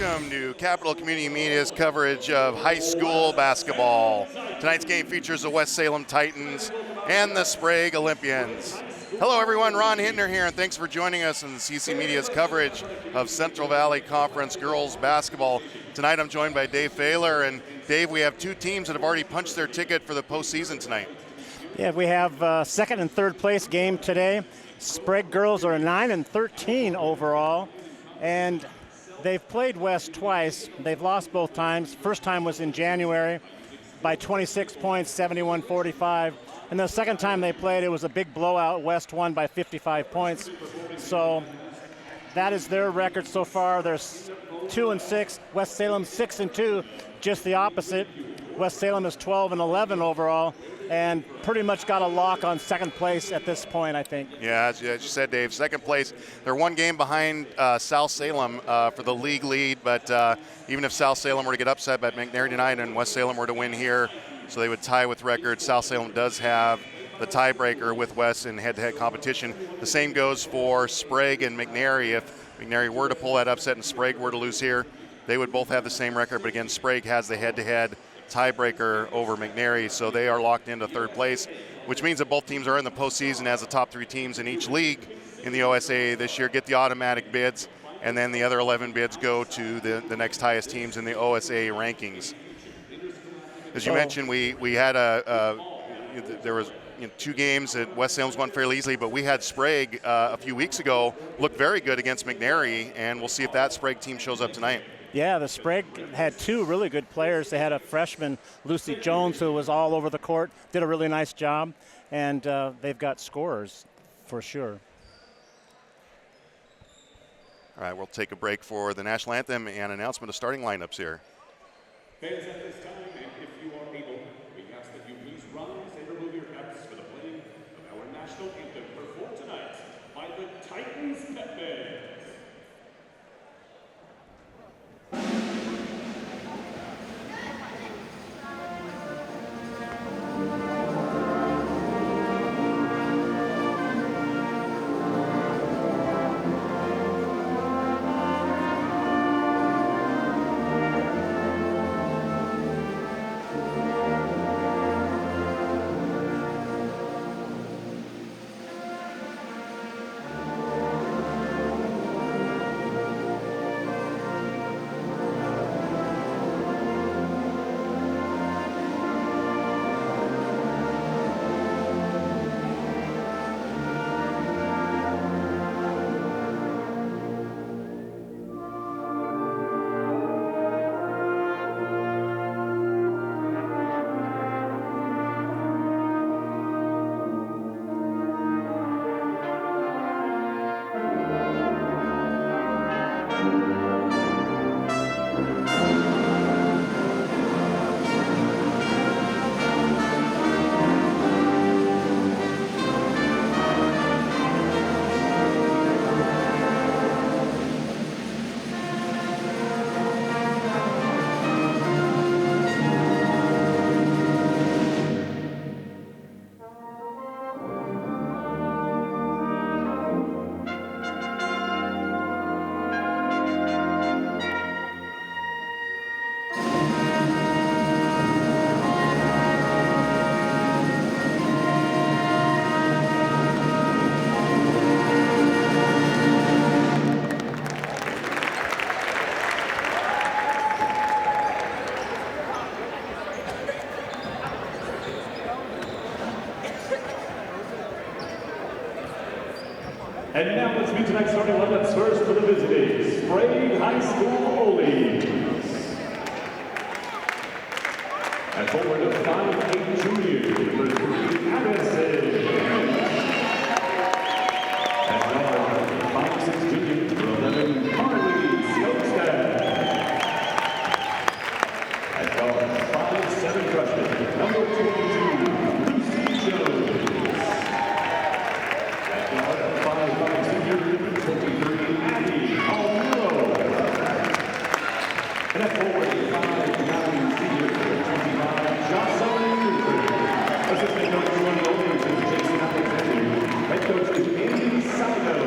welcome to Capital Community Media's coverage of high school basketball. Tonight's game features the West Salem Titans and the Sprague Olympians. Hello everyone, Ron Hintner here, and thanks for joining us in the CC Media's coverage of Central Valley Conference girls basketball. Tonight I'm joined by Dave Fahler, and Dave, we have two teams that have already punched their ticket for the postseason tonight. Yeah, we have second and third place game today. Sprague girls are 9-13 overall, and they've played West twice. They've lost both times. First time was in January by 26 points, 71-45. And the second time they played, it was a big blowout. West won by 55 points. So that is their record so far. They're 2-6. West Salem 6-2, just the opposite. West Salem is 12-11 overall, and pretty much got a lock on second place at this point, I think. Yeah, as you said, Dave, second place. They're one game behind South Salem for the league lead, but even if South Salem were to get upset by McNary tonight and West Salem were to win here, so they would tie with record, South Salem does have the tiebreaker with West in head-to-head competition. The same goes for Sprague and McNary. If McNary were to pull that upset and Sprague were to lose here, they would both have the same record, but again, Sprague has the head-to-head tiebreaker over McNary, so they are locked into third place, which means that both teams are in the postseason as the top three teams in each league in the OSA this year get the automatic bids, and then the other 11 bids go to the next highest teams in the OSA rankings. As you mentioned, we had there was two games that West Salem's won fairly easily, but we had Sprague a few weeks ago look very good against McNary, and we'll see if that Sprague team shows up tonight. Yeah, the Sprague had two really good players. They had a freshman, Lucy Jones, who was all over the court, did a really nice job, and they've got scorers for sure. All right, we'll take a break for the national anthem and announcement of starting lineups here. Fans at this time, and if you are able, we ask that you please rise and remove your caps for the playing of our national anthem performed tonight by the Titans Pep Band. And now let's meet tonight's starting lineups first for the visiting Sprague High School Ollies. At forward of 5'8" junior, number 3, Addison. At guard, 5'6" junior, number 11, Carly Skokstad. At guard, 5'7" freshman, number 22, Lucy Jones. At guard, 5'5" senior, 23, Abby Almiro. And at forward, 5'9" senior, 25, Jocelyn Newford. Assistant coach for the Ollies is Jason Alexander. Head coach is Andy Salem.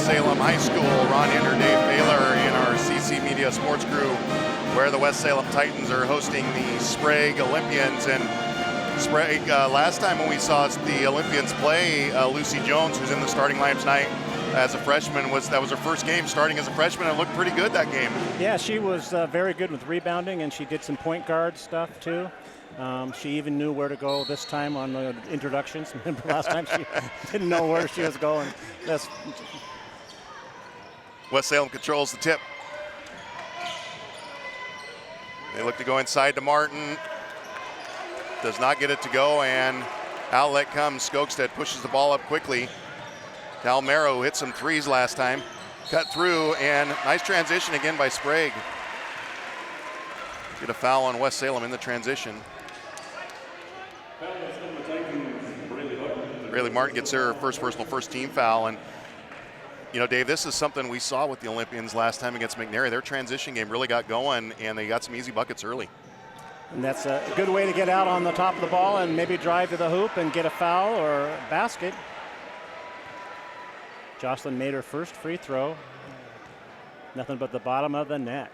Salem High School. Ron Ender, Dave Baylor in our CC Media Sports crew, where the West Salem Titans are hosting the Sprague Olympians. And Sprague, last time when we saw the Olympians play, Lucy Jones, who's in the starting lineup tonight as a freshman, that was her first game starting as a freshman, and looked pretty good that game. Yeah, she was very good with rebounding, and she did some point guard stuff too. She even knew where to go this time on the introductions. Remember last time she didn't know where she was going. West Salem controls the tip. They look to go inside to Martin. Does not get it to go, and outlet comes. Skogstad pushes the ball up quickly. Almero, who hit some threes last time, cut through, and nice transition again by Sprague. Get a foul on West Salem in the transition. Rayleigh Martin gets her first personal first team foul. And you know, Dave, this is something we saw with the Olympians last time against McNary. Their transition game really got going, and they got some easy buckets early. And that's a good way to get out on the top of the ball and maybe drive to the hoop and get a foul or a basket. Jocelyn made her first free throw. Nothing but the bottom of the net.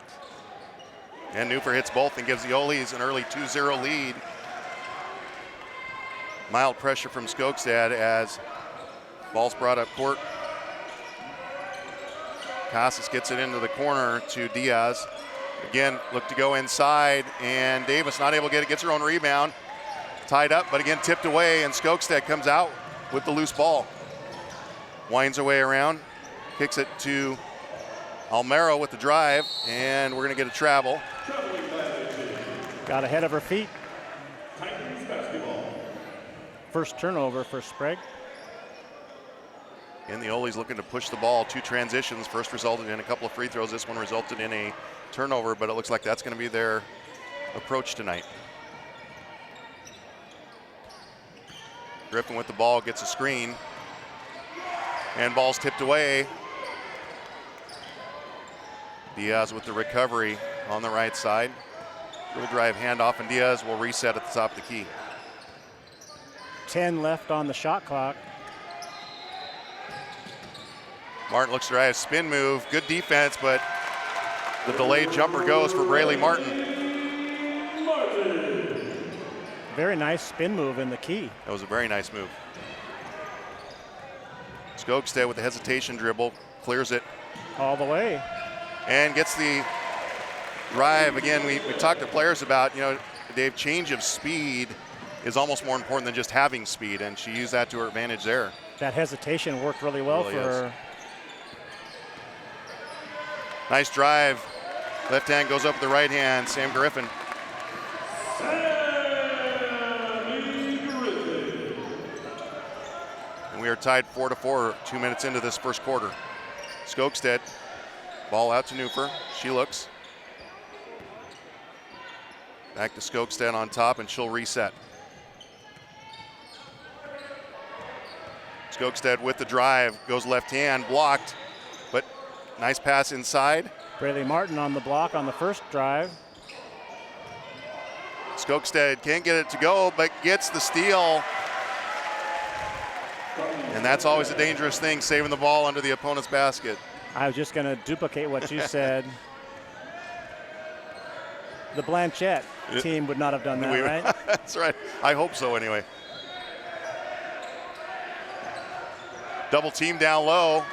And Newfer hits both and gives the Oles an early 2-0 lead. Mild pressure from Skogstad as ball's brought up court. Casas gets it into the corner to Diaz. Again, look to go inside, and Davis not able to get it, gets her own rebound. Tied up, but again tipped away, and Skogstad comes out with the loose ball. Winds her way around, kicks it to Almero with the drive, and we're gonna get a travel. Got ahead of her feet. First turnover for Sprague. And the Oles looking to push the ball. Two transitions. First resulted in a couple of free throws. This one resulted in a turnover, but it looks like that's going to be their approach tonight. Griffin with the ball, gets a screen. And ball's tipped away. Diaz with the recovery on the right side. Dribble drive handoff, and Diaz will reset at the top of the key. 10 left on the shot clock. Martin looks to drive, spin move, good defense, but the delayed jumper goes for Rayleigh Martin. Very nice spin move in the key. That was a very nice move. Skogstad with the hesitation dribble, clears it. All the way. And gets the drive. Again, we talked to players about, you know, Dave, change of speed is almost more important than just having speed, and she used that to her advantage there. That hesitation worked really well for her. Nice drive. Left hand goes up with the right hand. Sam Griffin. And we are tied 4-4, 2 minutes into this first quarter. Skogstad, ball out to Newfer. She looks. Back to Skogstad on top, and she'll reset. Skogstad with the drive, goes left hand, blocked, but nice pass inside. Rayleigh Martin on the block on the first drive. Skogstad can't get it to go, but gets the steal. And that's always a dangerous thing, saving the ball under the opponent's basket. I was just going to duplicate what you said. The Blanchette team would not have done that, right? That's right. I hope so anyway. Double team down low,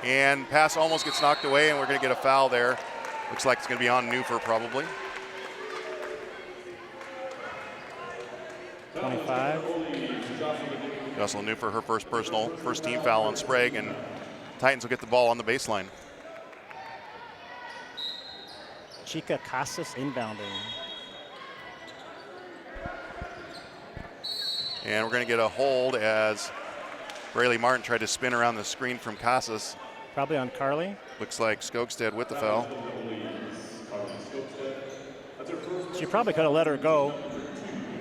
and pass almost gets knocked away, and we're going to get a foul there. Looks like it's going to be on Newfer probably. 25. Jocelyn Newfer, her first team foul on Sprague, and Titans will get the ball on the baseline. Chica Casas inbounding. And we're going to get a hold as Rayleigh Martin tried to spin around the screen from Casas. Probably on Carly. Looks like Skogstad with the foul. She probably could have let her go.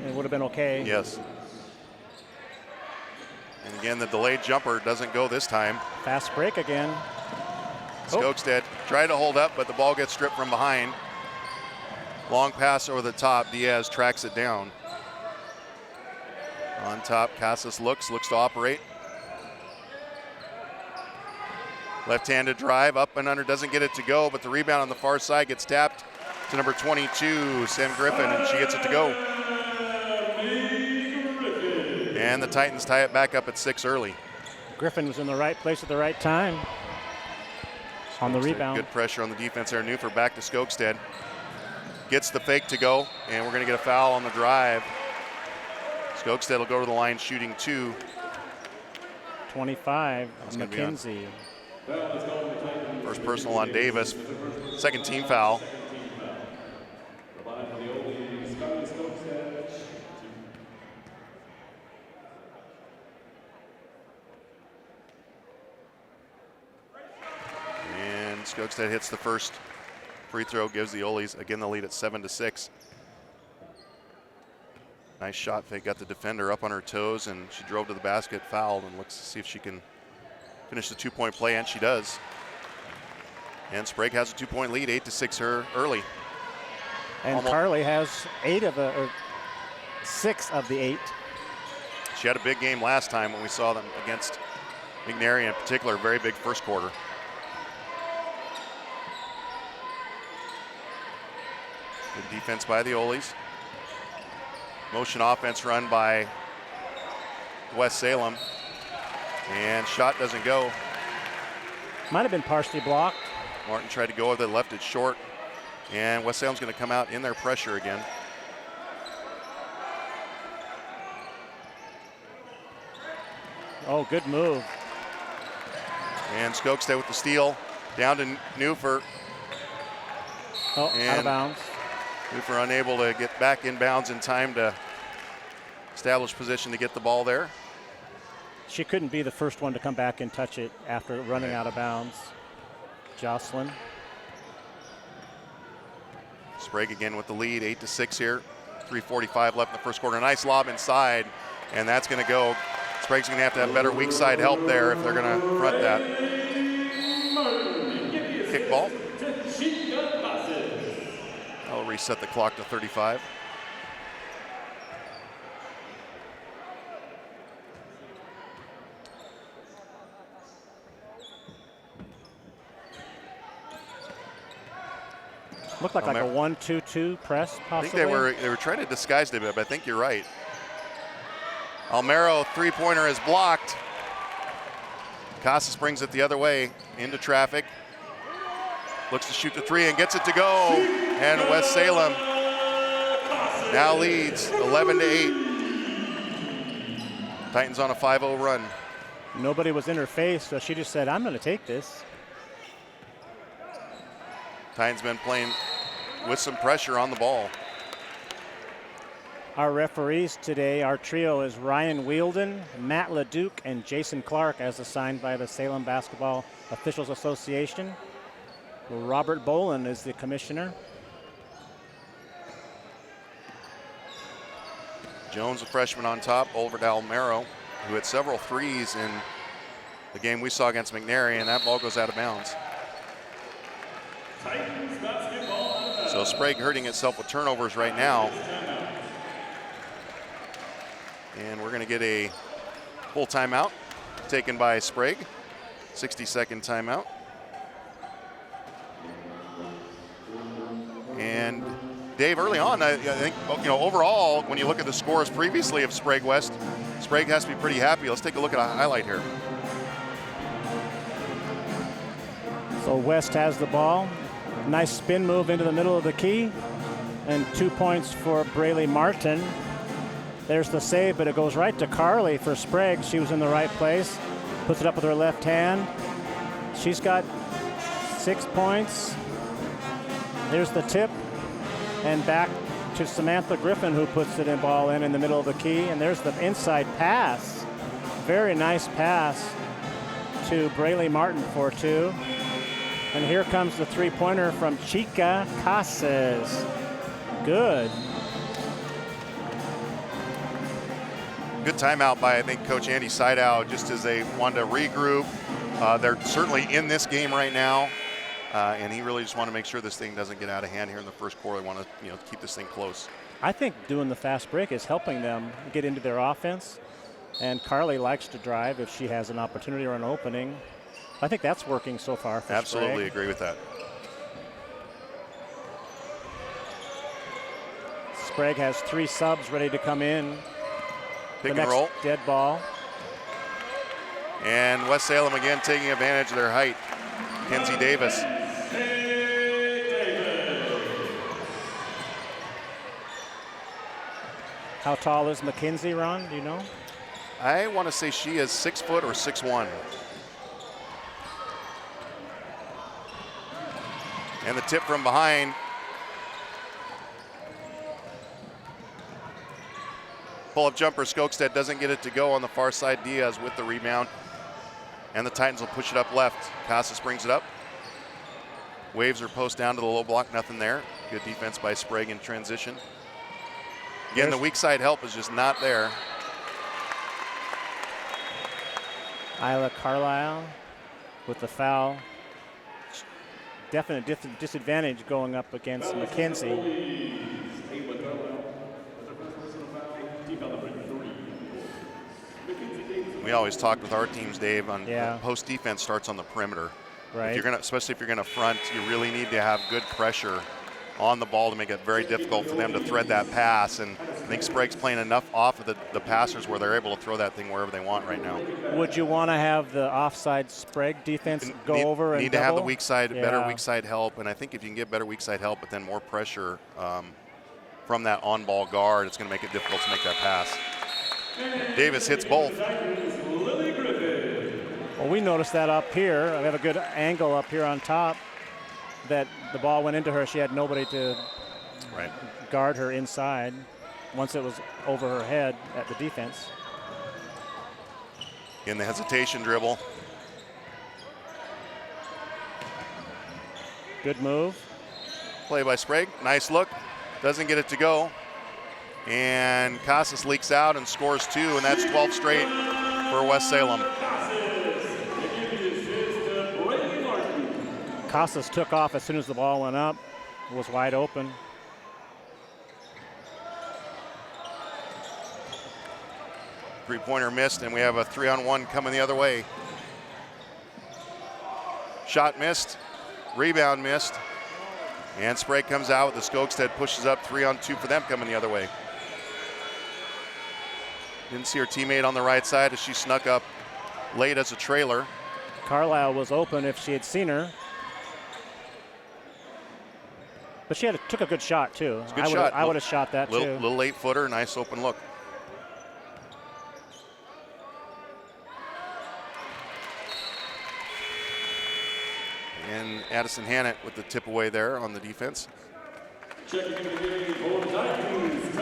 It would have been okay. Yes. And again, the delayed jumper doesn't go this time. Fast break again. Skogstad tried to hold up, but the ball gets stripped from behind. Long pass over the top. Diaz tracks it down. On top, Casas looks to operate. Left-handed drive, up and under, doesn't get it to go, but the rebound on the far side gets tapped to number 22, Sam Griffin, and she gets it to go. And the Titans tie it back up at 6 early. Griffin was in the right place at the right time on the rebound. Good pressure on the defense there. Newfer back to Skokestad. Gets the fake to go, and we're going to get a foul on the drive. Skokestad will go to the line shooting 2. 25, McKenzie. First personal on Davis. Second team foul. And Skokestad hits the first free throw, gives the Oles again the lead at 7-6. Nice shot fake, got the defender up on her toes, and she drove to the basket, fouled, and looks to see if she can finish the 2-point play, and she does. And Sprague has a 2-point lead, 8-6 her early. And Carly has 6 of the 8. She had a big game last time when we saw them against McNary in particular, very big first quarter. Good defense by the Oles. Motion offense run by West Salem. And shot doesn't go. Might have been partially blocked. Martin tried to go with it, left it short. And West Salem's going to come out in their pressure again. Oh, good move. And Skokestad with the steal. Down to Newfer. Oh, out of bounds. Newfer unable to get back in bounds in time to establish position to get the ball there. She couldn't be the first one to come back and touch it after running out of bounds. Jocelyn. Sprague again with the lead, 8-6 here. 3:45 left in the first quarter. Nice lob inside, and that's going to go. Sprague's going to have better weak side help there if they're going to front that. Kick ball. I'll reset the clock to 35. Looked like a 1-2-2 press, possibly. I think they were trying to disguise it a bit, but I think you're right. Almero three-pointer is blocked. Casas brings it the other way into traffic. Looks to shoot the three and gets it to go. And West Salem now leads 11-8. Titans on a 5-0 run. Nobody was in her face, so she just said, I'm going to take this. Titans been playing with some pressure on the ball. Our referees today, our trio is Ryan Wielden, Matt LeDuc, and Jason Clark, as assigned by the Salem Basketball Officials Association. Robert Boland is the commissioner. Jones, a freshman on top, over to Almero, who had several threes in the game we saw against McNary, and that ball goes out of bounds. So Sprague hurting itself with turnovers right now. And we're going to get a full timeout taken by Sprague. 60-second timeout. And Dave, early on, I think, overall, when you look at the scores previously of Sprague West, Sprague has to be pretty happy. Let's take a look at a highlight here. So West has the ball. Nice spin move into the middle of the key. And 2 points for Braylee Martin. There's the save, but it goes right to Carly for Sprague. She was in the right place. Puts it up with her left hand. She's got 6 points. There's the tip. And back to Samantha Griffin, who puts the ball in the middle of the key. And there's the inside pass. Very nice pass to Braylee Martin for 2. And here comes the three-pointer from Chica Casas. Good. Good timeout by, I think, Coach Andy Seidow, just as they wanted to regroup. They're certainly in this game right now, and he really just want to make sure this thing doesn't get out of hand here in the first quarter. They want to, keep this thing close. I think doing the fast break is helping them get into their offense, and Carly likes to drive if she has an opportunity or an opening. I think that's working so far for Absolutely Sprague. agree with that. Sprague has 3 subs ready to come in. Pick The and next roll. dead ball. And West Salem again taking advantage of their height. Kenzie Davis. How tall is McKenzie, Ron? Do you know? I want to say she is 6 foot or 6'1". And the tip from behind. Pull-up jumper, Skokestad doesn't get it to go on the far side. Diaz with the rebound. And the Titans will push it up left. Casas brings it up. Waves her post down to the low block, nothing there. Good defense by Sprague in transition. Again, the weak side help is just not there. Isla Carlisle with the foul. Definite disadvantage going up against McKenzie. We always talk with our teams, Dave, on Yeah. post defense starts on the perimeter. Right. If you're gonna, especially if you're gonna front, you really need to have good pressure on the ball to make it very difficult for them to thread that pass. And I think Sprague's playing enough off of the passers where they're able to throw that thing wherever they want right now. Would you want to have the offside Sprague defense go over and need to have the double? weak side, better Yeah. weak side help. And I think if you can get better weak side help, but then more pressure from that on-ball guard, it's going to make it difficult to make that pass. Davis hits both. Well, we noticed that up here. We have a good angle up here on top that the ball went into her. She had nobody to Right. guard her inside once it was over her head at the defense. In the hesitation dribble. Good move. Play by Sprague. Nice look. Doesn't get it to go. And Casas leaks out and scores 2, and that's 12 straight for West Salem. Casas took off as soon as the ball went up. It was wide open. Three-pointer missed, and we have a 3-on-1 coming the other way. Shot missed. Rebound missed. And Sprague comes out with the Skokestad pushes up 3-on-2 for them coming the other way. Didn't see her teammate on the right side as she snuck up late as a trailer. Carlisle was open if she had seen her. But she took a good shot, too. Good shot. I would have shot that, too. Little 8-footer, nice open look. And Addison Hannett with the tip away there on the defense. Checking in the game for the Titans,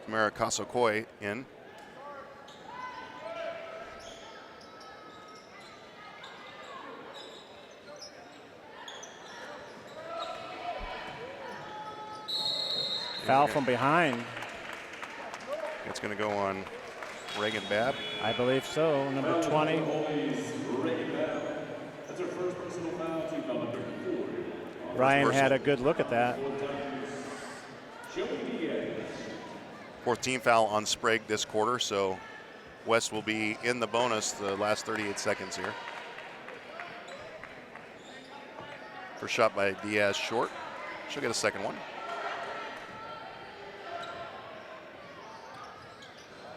Tamara Kasokoi in. Foul from behind. It's going to go on Reagan Babb. I believe so, number 20. That's her first personal foul, team foul number 4. Ryan had a good look at that. Fourth team foul on Sprague this quarter, so West will be in the bonus the last 38 seconds here. First shot by Diaz short. She'll get a second one.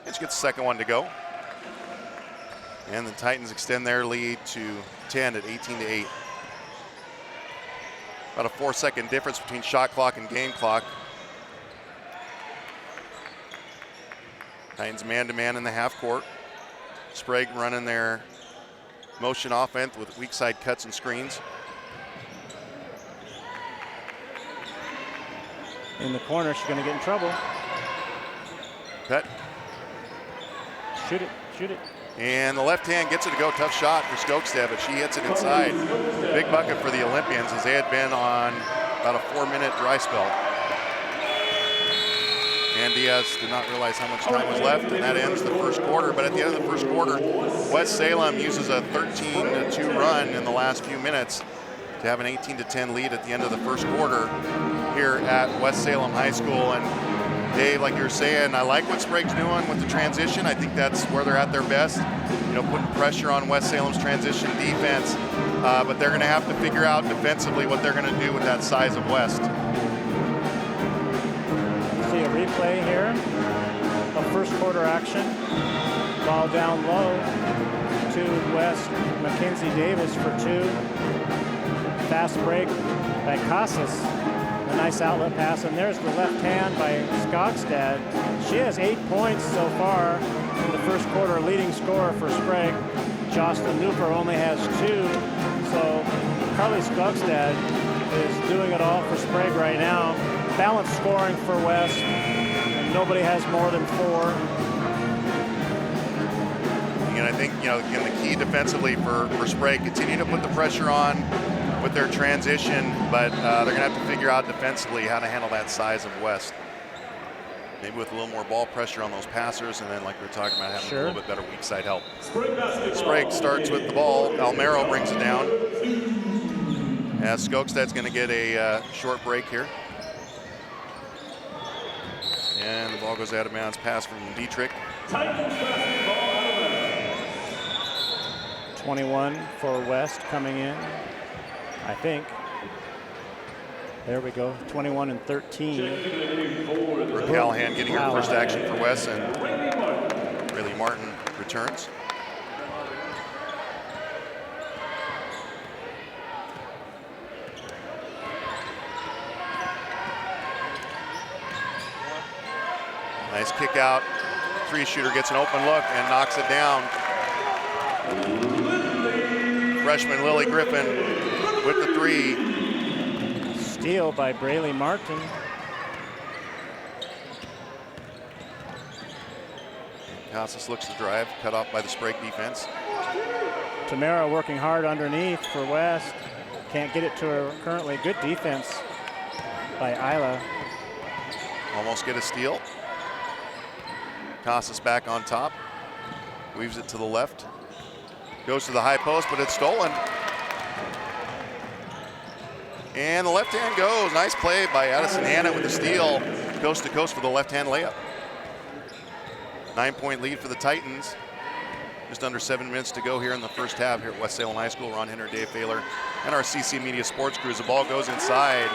And she gets the second one to go. And the Titans extend their lead to 10 at 18-8. About a 4-second difference between shot clock and game clock. Titans man-to-man in the half court. Sprague running their motion offense with weak side cuts and screens. In the corner, she's going to get in trouble. Cut. Shoot it, shoot it. And the left hand gets it to go. Tough shot for Skokestad, but she hits it inside. Big bucket for the Olympians as they had been on about a 4-minute dry spell. And Diaz did not realize how much time was left, and that ends the first quarter. But at the end of the first quarter, West Salem uses a 13-2 run in the last few minutes to have an 18-10 lead at the end of the first quarter here at West Salem High School. And Dave, like you were saying, I like what Sprague's doing with the transition. I think that's where they're at their best. You know, putting pressure on West Salem's transition defense, but they're going to have to figure out defensively what they're going to do with that size of West. See a replay here of first quarter action. Ball down low to West. Mackenzie Davis for 2. Fast break by Casas. A nice outlet pass, and there's the left hand by Skogstad. She has 8 points so far in the first quarter, leading scorer for Sprague. Jocelyn Newper only has 2, so Carly Skogstad is doing it all for Sprague right now. Balanced scoring for West, and nobody has more than 4. And I think, you know, again, the key defensively for Sprague, continue to put the pressure on with their transition, but they're going to have to figure out defensively how to handle that size of West. Maybe with a little more ball pressure on those passers, and then, like we were talking about, having a little bit better weak side help. Sprague starts with the ball. Almero brings it down. As Skogstad's going to get a short break here. And the ball goes out of bounds, pass from Dietrich. 21 for West coming in, I think. There we go, 21 and 13. Brooke Callahan getting her first action for West, and Rayleigh Martin returns. Nice kick out. 3-shooter gets an open look and knocks it down. Freshman Lily Griffin with the 3. Steal by Brayleigh Martin. Casas looks to drive, cut off by the Sprague defense. Tamara working hard underneath for West. Can't get it to her currently. Good defense by Isla. Almost get a steal. Casas back on top. Weaves it to the left. Goes to the high post, but it's stolen. And the left hand goes. Nice play by Addison Hanna with the steal. Coast to coast for the left hand layup. 9-point lead for the Titans. Just under 7 minutes to go here in the first half here at West Salem High School. Ron Henner, Dave Thaler, and our CC Media Sports crews. The ball goes inside.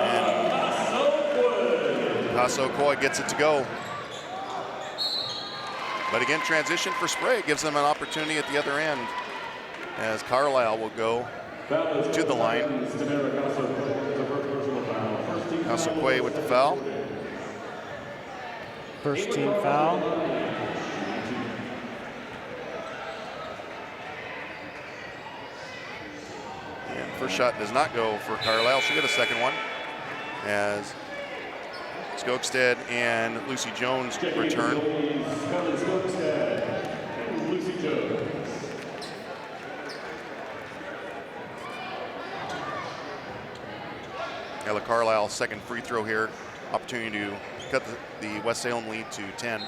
And Paso Coy gets it to go. But again, transition for Sprague gives them an opportunity at the other end, as Carlisle will go to the line. Casoquay with the foul. First team foul. And first shot does not go for Carlisle. She'll get a second one, as Skogstad and Lucy Jones return. Ella Carlisle, second free throw here. Opportunity to cut the West Salem lead to 10.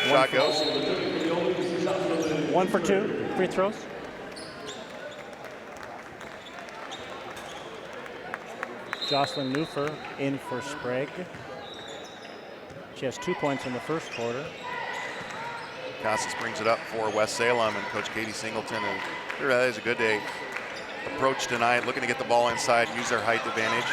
Shot goes. 1 for 2 free throws. Jocelyn Newfer in for Sprague. She has 2 points in the first quarter. Casas brings it up for West Salem, and Coach Katie Singleton, and sure, that is a good day. Approach tonight, looking to get the ball inside, use their height advantage.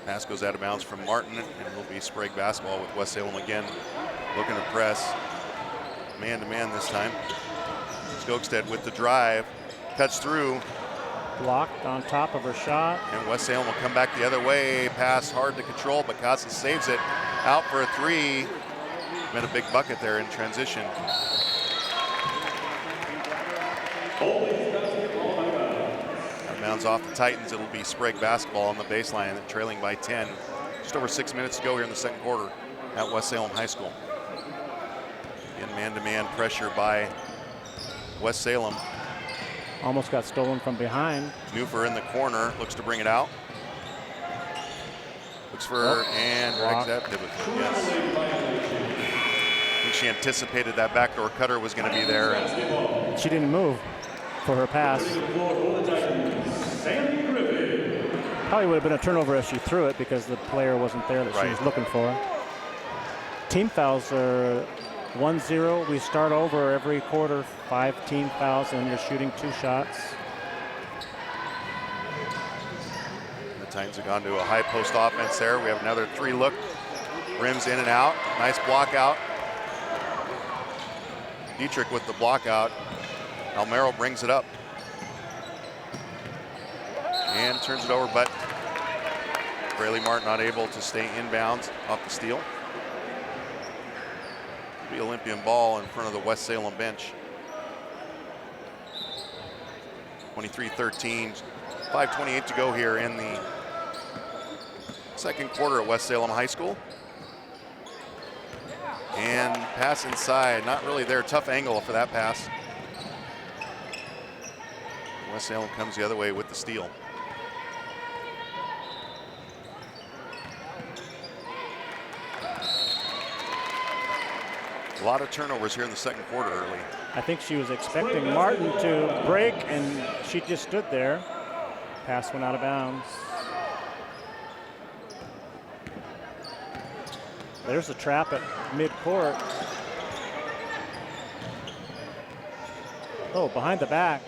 Pass goes out of bounds from Martin, and it'll be Sprague basketball with West Salem again looking to press. Man-to-man this time. Skogstad with the drive, cuts through. Blocked on top of her shot. And West Salem will come back the other way. Pass hard to control, but Casas saves it. Out for a 3. Been a big bucket there in transition. Out of bounds off the Titans. It'll be Sprague basketball on the baseline, trailing by 10. Just over 6 minutes to go here in the second quarter at West Salem High School. Again, man-to-man pressure by West Salem. Almost got stolen from behind. Newfer in the corner, looks to bring it out. Looks for her and drags that pivot. Yes. she anticipated that backdoor cutter was going to be there. And she didn't move for her pass. Probably would have been a turnover if she threw it because the player wasn't there that she was looking for. Team fouls are 1-0. We start over every quarter, 5 team fouls, and you're shooting 2 shots. The Titans have gone to a high post offense there. We have another 3-look. Rims in and out. Nice block out. Dietrich with the block out. Almero brings it up. And turns it over, but Braley Martin not able to stay inbounds off the steal. The Olympian ball in front of the West Salem bench. 23-13, 5:28 to go here in the second quarter at West Salem High School. And pass inside, not really there. Tough angle for that pass. West Salem comes the other way with the steal. A lot of turnovers here in the second quarter early. I think she was expecting Martin to break, and she just stood there. Pass went out of bounds. There's a trap at midcourt. Oh, behind the back.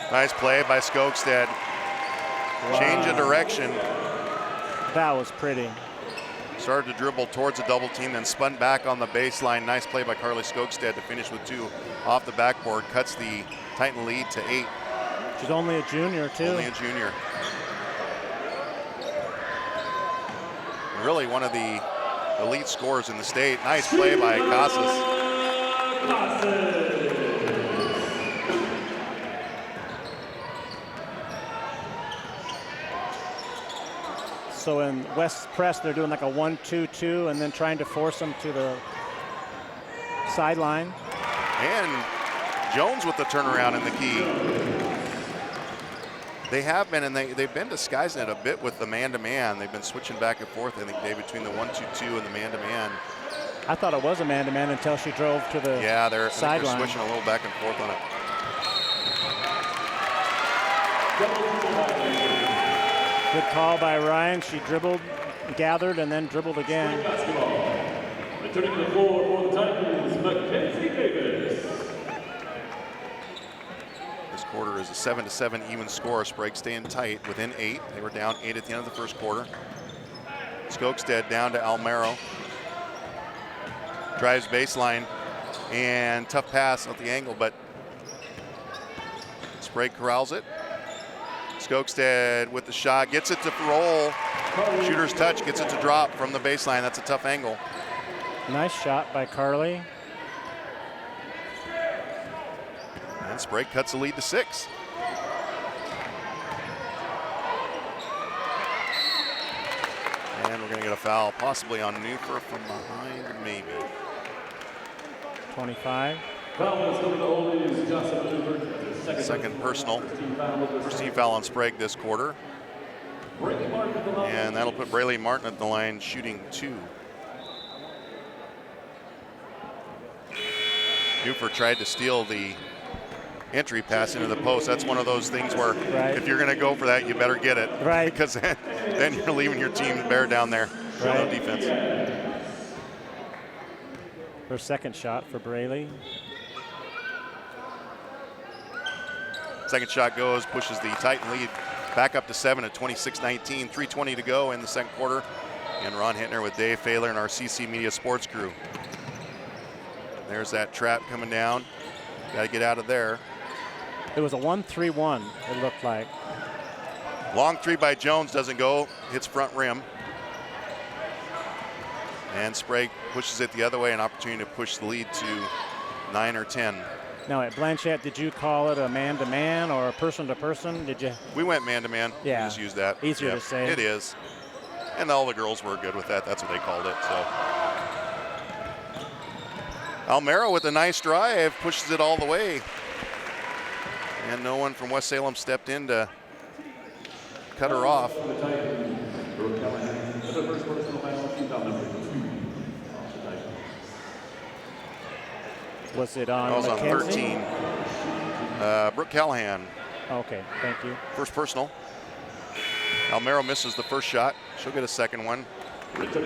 Nice play by Skogstad. Wow. Change of direction. That was pretty. Started to dribble towards a double team, then spun back on the baseline. Nice play by Carly Skogstad to finish with 2 off the backboard. Cuts the Titan lead to 8. She's only a junior, too. Only a junior. Really one of the elite scorers in the state. Nice play by Casas. So in West press, they're doing like a 1-2-2 and then trying to force them to the sideline. And Jones with the turnaround in the key. They have been, and they've been disguising it a bit with the man-to-man. They've been switching back and forth, I think, Dave, between the 1-2-2 and the man-to-man. I thought it was a man-to-man until she drove to the sideline. They're switching a little back and forth on it. Good call by Ryan. She dribbled, gathered, and then dribbled again. Returning to the floor for the Titans, Mackenzie Davis. This quarter is a 7-7 even score. Sprague staying tight within 8. They were down 8 at the end of the first quarter. Skogstad down to Almero. Drives baseline and tough pass at the angle, but Sprague corrals it. Skogstad with the shot, gets it to roll. Shooter's touch, gets it to drop from the baseline. That's a tough angle. Nice shot by Carly. And Sprague cuts the lead to 6. And we're going to get a foul, possibly on Newfer from behind, maybe. 25. Second personal. First team foul on Sprague this quarter. And that'll put Braley Martin at the line shooting 2. Newfer tried to steal the entry pass into the post. That's one of those things where if you're going to go for that, you better get it. Right. Because then you're leaving your team bare down there. No defense. Her second shot for Braley. Second shot goes, pushes the Titan lead back up to 7 at 26-19. 3:20 to go in the second quarter. And Ron Hittner with Dave Fahler and our CC Media Sports crew. There's that trap coming down. Got to get out of there. It was a 1-3-1, it looked like. Long 3 by Jones doesn't go, hits front rim. And Sprague pushes it the other way, an opportunity to push the lead to 9 or 10. Now at Blanchette, did you call it a man-to-man or a person-to-person? Did you? We went man-to-man. Yeah. We just used that. Easier to say. It is. And all the girls were good with that. That's what they called it. So Almero with a nice drive, pushes it all the way. And no one from West Salem stepped in to cut her off. Was it on That was on Mackenzie? 13. Brooke Callahan, Okay, thank you. first personal. Almero misses the first shot. She'll get a second one.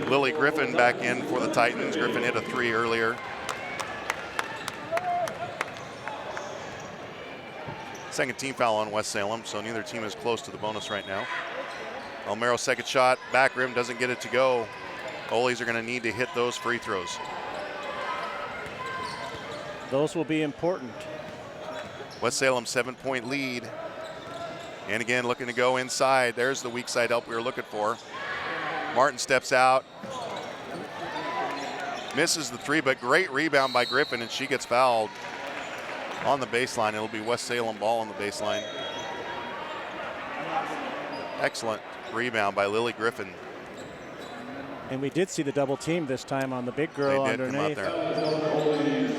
Lily Griffin back in for the Titans. Griffin hit a 3 earlier. Second team foul on West Salem, so neither team is close to the bonus right now. Almero's second shot, back rim, doesn't get it to go. Goalies are going to need to hit those free throws. Those will be important. West Salem 7-point lead. And again, looking to go inside. There's the weak side help we were looking for. Martin steps out. Misses the 3, but great rebound by Griffin, and she gets fouled on the baseline. It'll be West Salem ball on the baseline. Excellent rebound by Lily Griffin. And we did see the double team this time on the big girl They did underneath. come out there.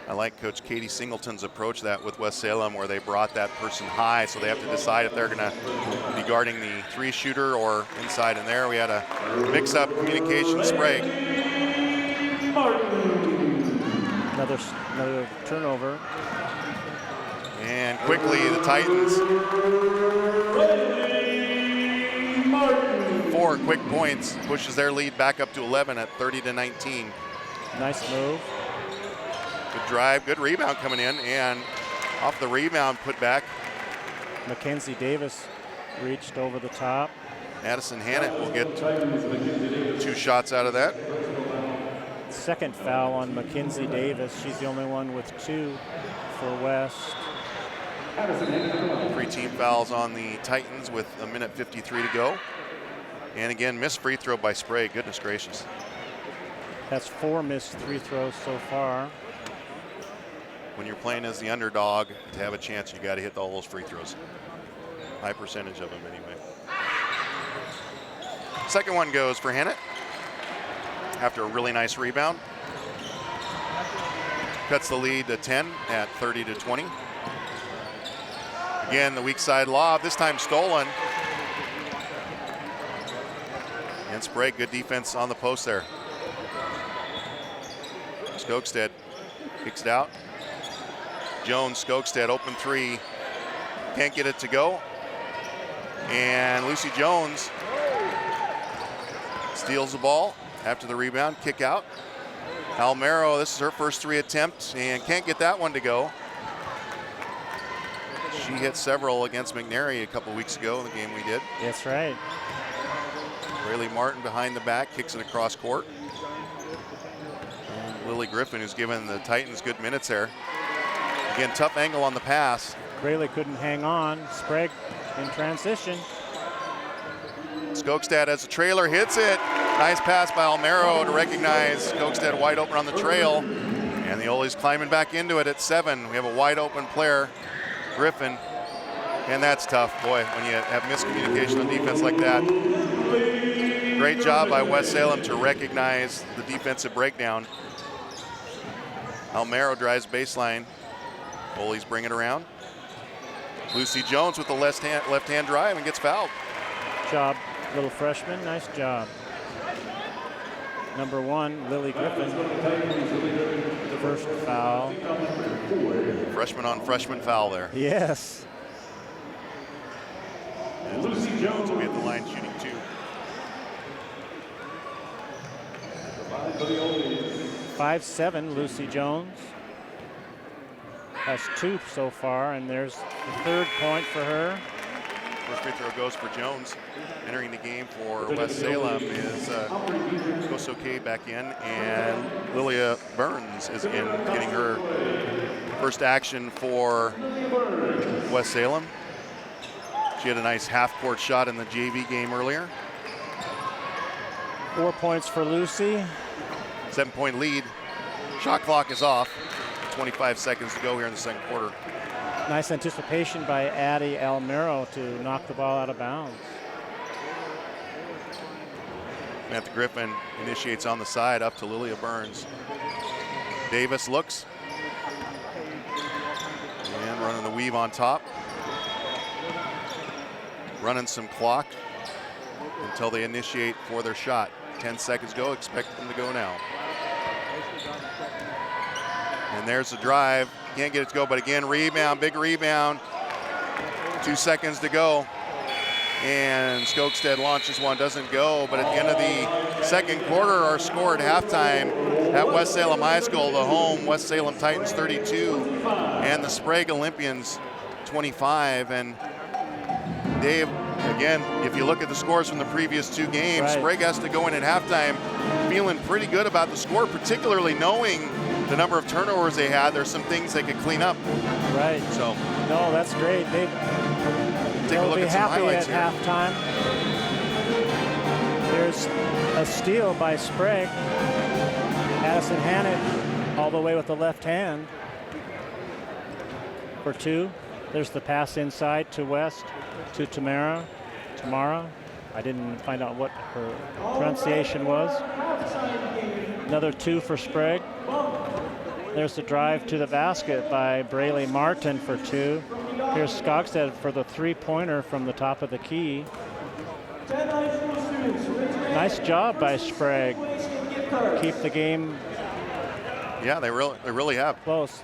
I like Coach Katie Singleton's approach that with West Salem, where they brought that person high, so they have to decide if they're going to be guarding the 3 shooter or inside. And there we had a mix-up communication. Sprague. Another turnover. And quickly the Titans. 4 quick points pushes their lead back up to 11 at 30-19. Nice move. Good drive, good rebound coming in, and off the rebound put back. Mackenzie Davis reached over the top. Addison Hannett will get 2 shots out of that. Second foul on Mackenzie Davis. She's the only one with 2 for West. 3 team fouls on the Titans with 1:53 to go. And again, missed free throw by Sprague. Goodness gracious. That's 4 missed free throws so far. When you're playing as the underdog, to have a chance, you got to hit all those free throws. High percentage of them anyway. Second one goes for Hannett after a really nice rebound. Cuts the lead to 10 at 30-20. Again, the weak side lob, this time stolen. And Sprague, good defense on the post there. Skogstad kicks it out. Jones, Skogstad, open 3. Can't get it to go. And Lucy Jones steals the ball after the rebound, kick out. Almero, this is her first 3 attempts and can't get that one to go. She hit several against McNary a couple weeks ago in the game we did. That's right. Rayleigh Martin behind the back, kicks it across court. And Lily Griffin, who's given the Titans good minutes there. Again, tough angle on the pass. Rayleigh couldn't hang on. Sprague in transition. Skogstad as a trailer, hits it. Nice pass by Almero to recognize Skogstad wide open on the trail. And the Ollie's climbing back into it at 7. We have a wide open player, Griffin. And that's tough, boy, when you have miscommunication on defense like that. Great job by West Salem to recognize the defensive breakdown. Almero drives baseline. Ollie's bring it around. Lucy Jones with the left hand drive and gets fouled. Job, little freshman, nice job. Number 1, Lily Griffin. First foul. Freshman on freshman foul there. Yes. And Lucy Jones will be at the line shooting 2. 5'7", Lucy Jones. Has 2 so far, and there's the 3rd point for her. First free throw goes for Jones. Entering the game for West Salem is Kosoke back in, and Lilia Burns is in, getting her first action for West Salem. She had a nice half-court shot in the JV game earlier. 4 points for Lucy. 7-point lead. Shot clock is off. 25 seconds to go here in the second quarter. Nice anticipation by Addie Almero to knock the ball out of bounds. Samantha Griffin initiates on the side up to Lilia Burns. Davis looks. And running the weave on top. Running some clock until they initiate for their shot. 10 seconds go, expect them to go now. And there's the drive. Can't get it to go, but again, rebound, big rebound. 2 seconds to go. And Skogstad launches one, doesn't go, but at the end of the second quarter, our score at halftime at West Salem High School, the home West Salem Titans 32 and the Sprague Olympians 25. And Dave, again, if you look at the scores from the previous two games, Sprague has to go in at halftime feeling pretty good about the score, particularly knowing the number of turnovers they had. There's some things they could clean up. Right. So. No, that's great. They'll be happy at halftime. There's a steal by Sprague. Addison Hannett all the way with the left hand for 2. There's the pass inside to West, to Tamara. I didn't find out what her pronunciation was. Another 2 for Sprague. There's the drive to the basket by Braylee Martin for 2. Here's Skogstad for the 3-pointer from the top of the key. Nice job by Sprague. Keep the game. Yeah, they really have. Close.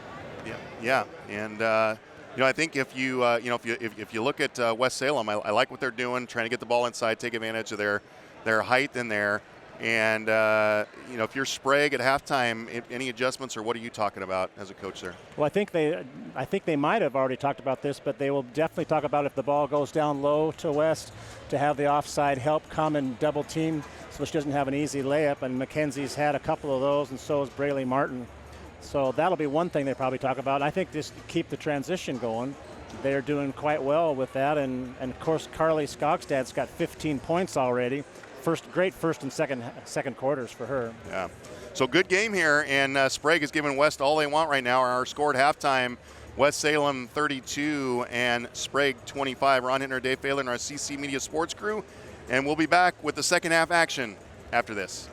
Yeah. And I think if you if you look at West Salem, I like what they're doing, trying to get the ball inside, take advantage of their height in there. And if you're Sprague at halftime, any adjustments, or what are you talking about as a coach there? Well, I think they might have already talked about this, but they will definitely talk about if the ball goes down low to West, to have the offside help come and double team, so she doesn't have an easy layup. And Mackenzie's had a couple of those, and so has Braylee Martin. So that'll be one thing they probably talk about. I think just keep the transition going. They're doing quite well with that, and of course Carly Skogstad's got 15 points already. Great first and second quarters for her. Yeah. So good game here, and Sprague has given West all they want right now. Our score at halftime, West Salem 32 and Sprague 25. Ron Hittner, Dave Phelan, our CC Media Sports crew, and we'll be back with the second half action after this.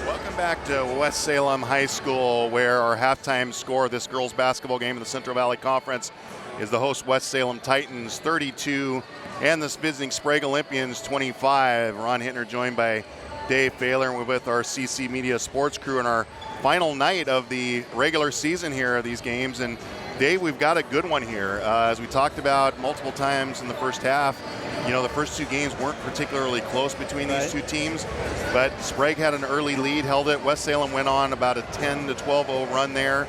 Welcome back to West Salem High School, where our halftime score of this girls basketball game in the Central Valley Conference is the host West Salem Titans 32 and the visiting Sprague Olympians 25. Ron Hittner joined by Dave Phelan. We're with our CC Media Sports crew in our final night of the regular season here of these games. And Dave, we've got a good one here. As we talked about multiple times in the first half, the first two games weren't particularly close between these two teams, but Sprague had an early lead, held it. West Salem went on about a 10-12-0 run there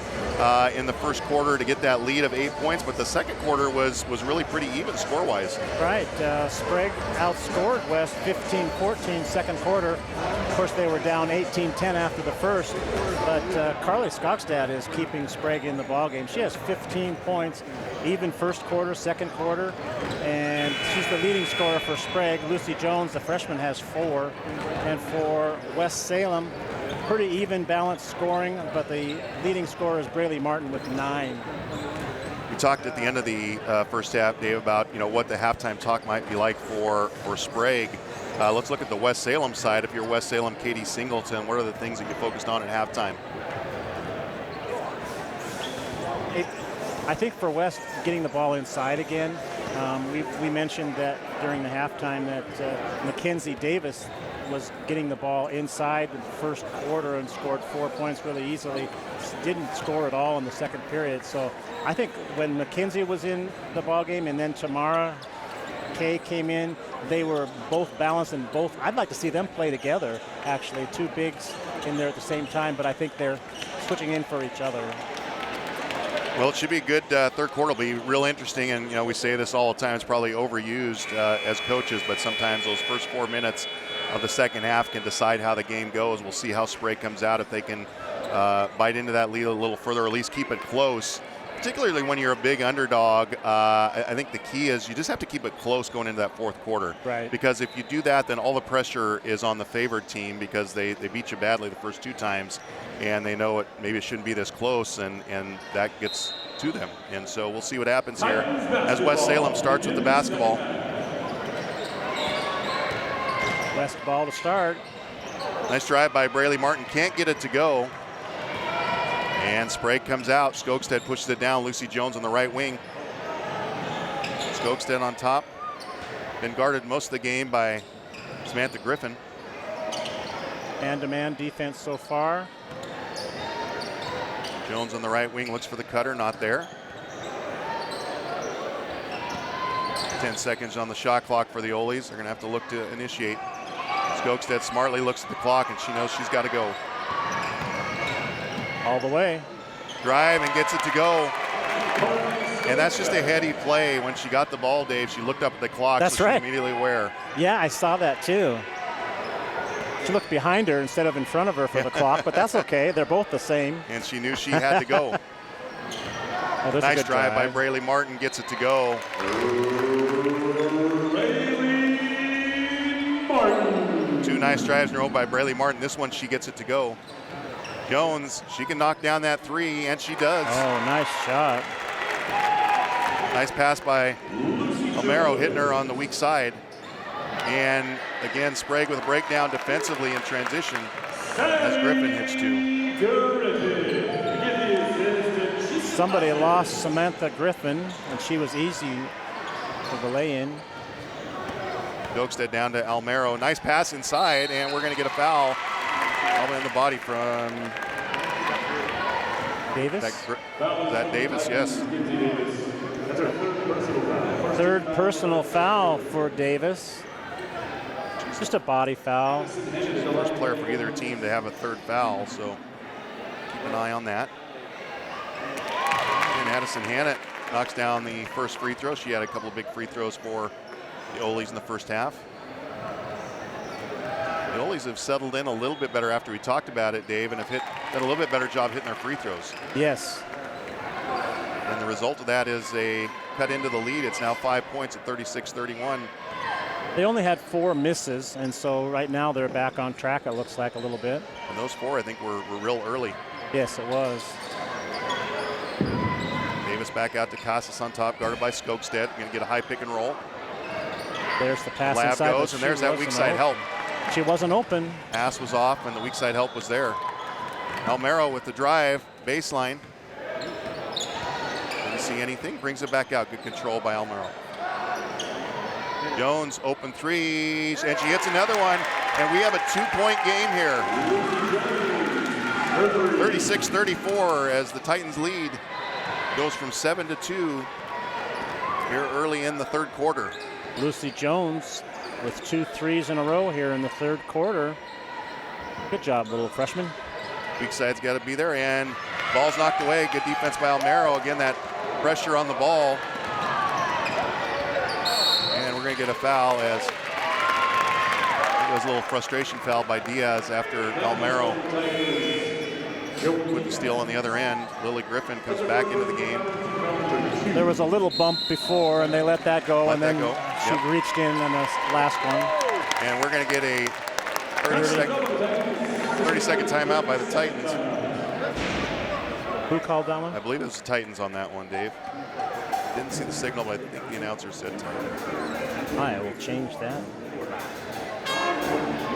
in the first quarter to get that lead of 8 points, but the second quarter was really pretty even score-wise. Right. Sprague outscored West 15-14 second quarter. Of course, they were down 18-10 after the first, but Carly Skogstad is keeping Sprague in the ballgame. She has 15 points, even first quarter, second quarter, and she's the leading scorer for Sprague. Lucy Jones, the freshman, has 4. And for West Salem, pretty even balanced scoring, but the leading scorer is Braylee Martin with 9. We talked at the end of the first half, Dave, about what the halftime talk might be like for Sprague. Let's look at the West Salem side. If you're West Salem, Katie Singleton, what are the things that you focused on at halftime? I think for West, getting the ball inside again. We mentioned that during the halftime that Mackenzie Davis was getting the ball inside in the first quarter and scored 4 points really easily. Didn't score at all in the second period. So I think when Mackenzie was in the ball game and then Tamara Kay came in, they were both balanced and both. I'd like to see them play together, actually. Two bigs in there at the same time, but I think they're switching in for each other. Well, it should be a good third quarter. It'll be real interesting, and we say this all the time. It's probably overused as coaches, but sometimes those first 4 minutes of the second half can decide how the game goes. We'll see how Sprague comes out, if they can bite into that lead a little further, or at least keep it close. Particularly when you're a big underdog, I think the key is you just have to keep it close going into that fourth quarter. Right. Because if you do that, then all the pressure is on the favored team because they beat you badly the first 2 times, and they know maybe it shouldn't be this close, and that gets to them. And so we'll see what happens here as West Salem starts with the basketball. West ball to start. Nice drive by Braylee Martin. Can't get it to go. And Sprague comes out. Skogstad pushes it down. Lucy Jones on the right wing. Skogstad on top. Been guarded most of the game by Samantha Griffin. Man-to-man defense so far. Jones on the right wing looks for the cutter, not there. 10 seconds on the shot clock for the Oles. They're going to have to look to initiate. Skogstad smartly looks at the clock, and she knows she's got to go. All the way. Drive and gets it to go. And that's just a heady play. When she got the ball, Dave, she looked up at the clock. That's so right. She's immediately aware. Yeah, I saw that too. She looked behind her instead of in front of her for the clock, but that's okay. They're both the same. And she knew she had to go. Oh, nice drive by Braylee Martin, gets it to go. Braylee Martin. 2 nice drives in a row by Braylee Martin. This one, she gets it to go. Jones, she can knock down that 3, and she does. Oh, nice shot. Nice pass by Almero, hitting her on the weak side. And again, Sprague with a breakdown defensively in transition as Griffin hits 2. Somebody lost Samantha Griffin, and she was easy for the lay-in. Skogstad down to Almero. Nice pass inside, and we're going to get a foul. Elbow in the body from Davis. Is that Davis? Yes. Third personal foul for Davis. Just a body foul. She's the first player for either team to have a third foul, so keep an eye on that. And Addison Hannett knocks down the first free throw. She had a couple of big free throws for the Oles in the first half. The Oles have settled in a little bit better after we talked about it, Dave, and have done a little bit better job hitting their free throws. Yes. And the result of that is they cut into the lead. It's now 5 points at 36-31. They only had 4 misses, and so right now they're back on track, it looks like, a little bit. And those 4, I think, were real early. Yes, it was. Davis back out to Casas on top, guarded by Skogstad. Going to get a high pick and roll. There's the pass Lab inside. goes, and there's that weak side help. She wasn't open. Pass was off, and the weak side help was there. Almero with the drive, baseline. Didn't see anything, brings it back out. Good control by Almero. Jones, open 3s, and she hits another one, and we have a 2-point game here. 36-34 as the Titans lead goes from 7 to 2 here early in the third quarter. Lucy Jones with 2 threes in a row here in the third quarter. Good job, little freshman. Weak side's got to be there, and ball's knocked away. Good defense by Almero. Again, that pressure on the ball. And we're going to get a foul as it was a little frustration foul by Diaz after Almero with the steal on the other end. Lily Griffin comes back into the game. There was a little bump before, and they let that go, and then she reached in on the last one. And we're going to get a 30-second timeout by the Titans. Who called that one? I believe it was the Titans on that one, Dave. Didn't see the signal, but I think the announcer said Titans. I will change that.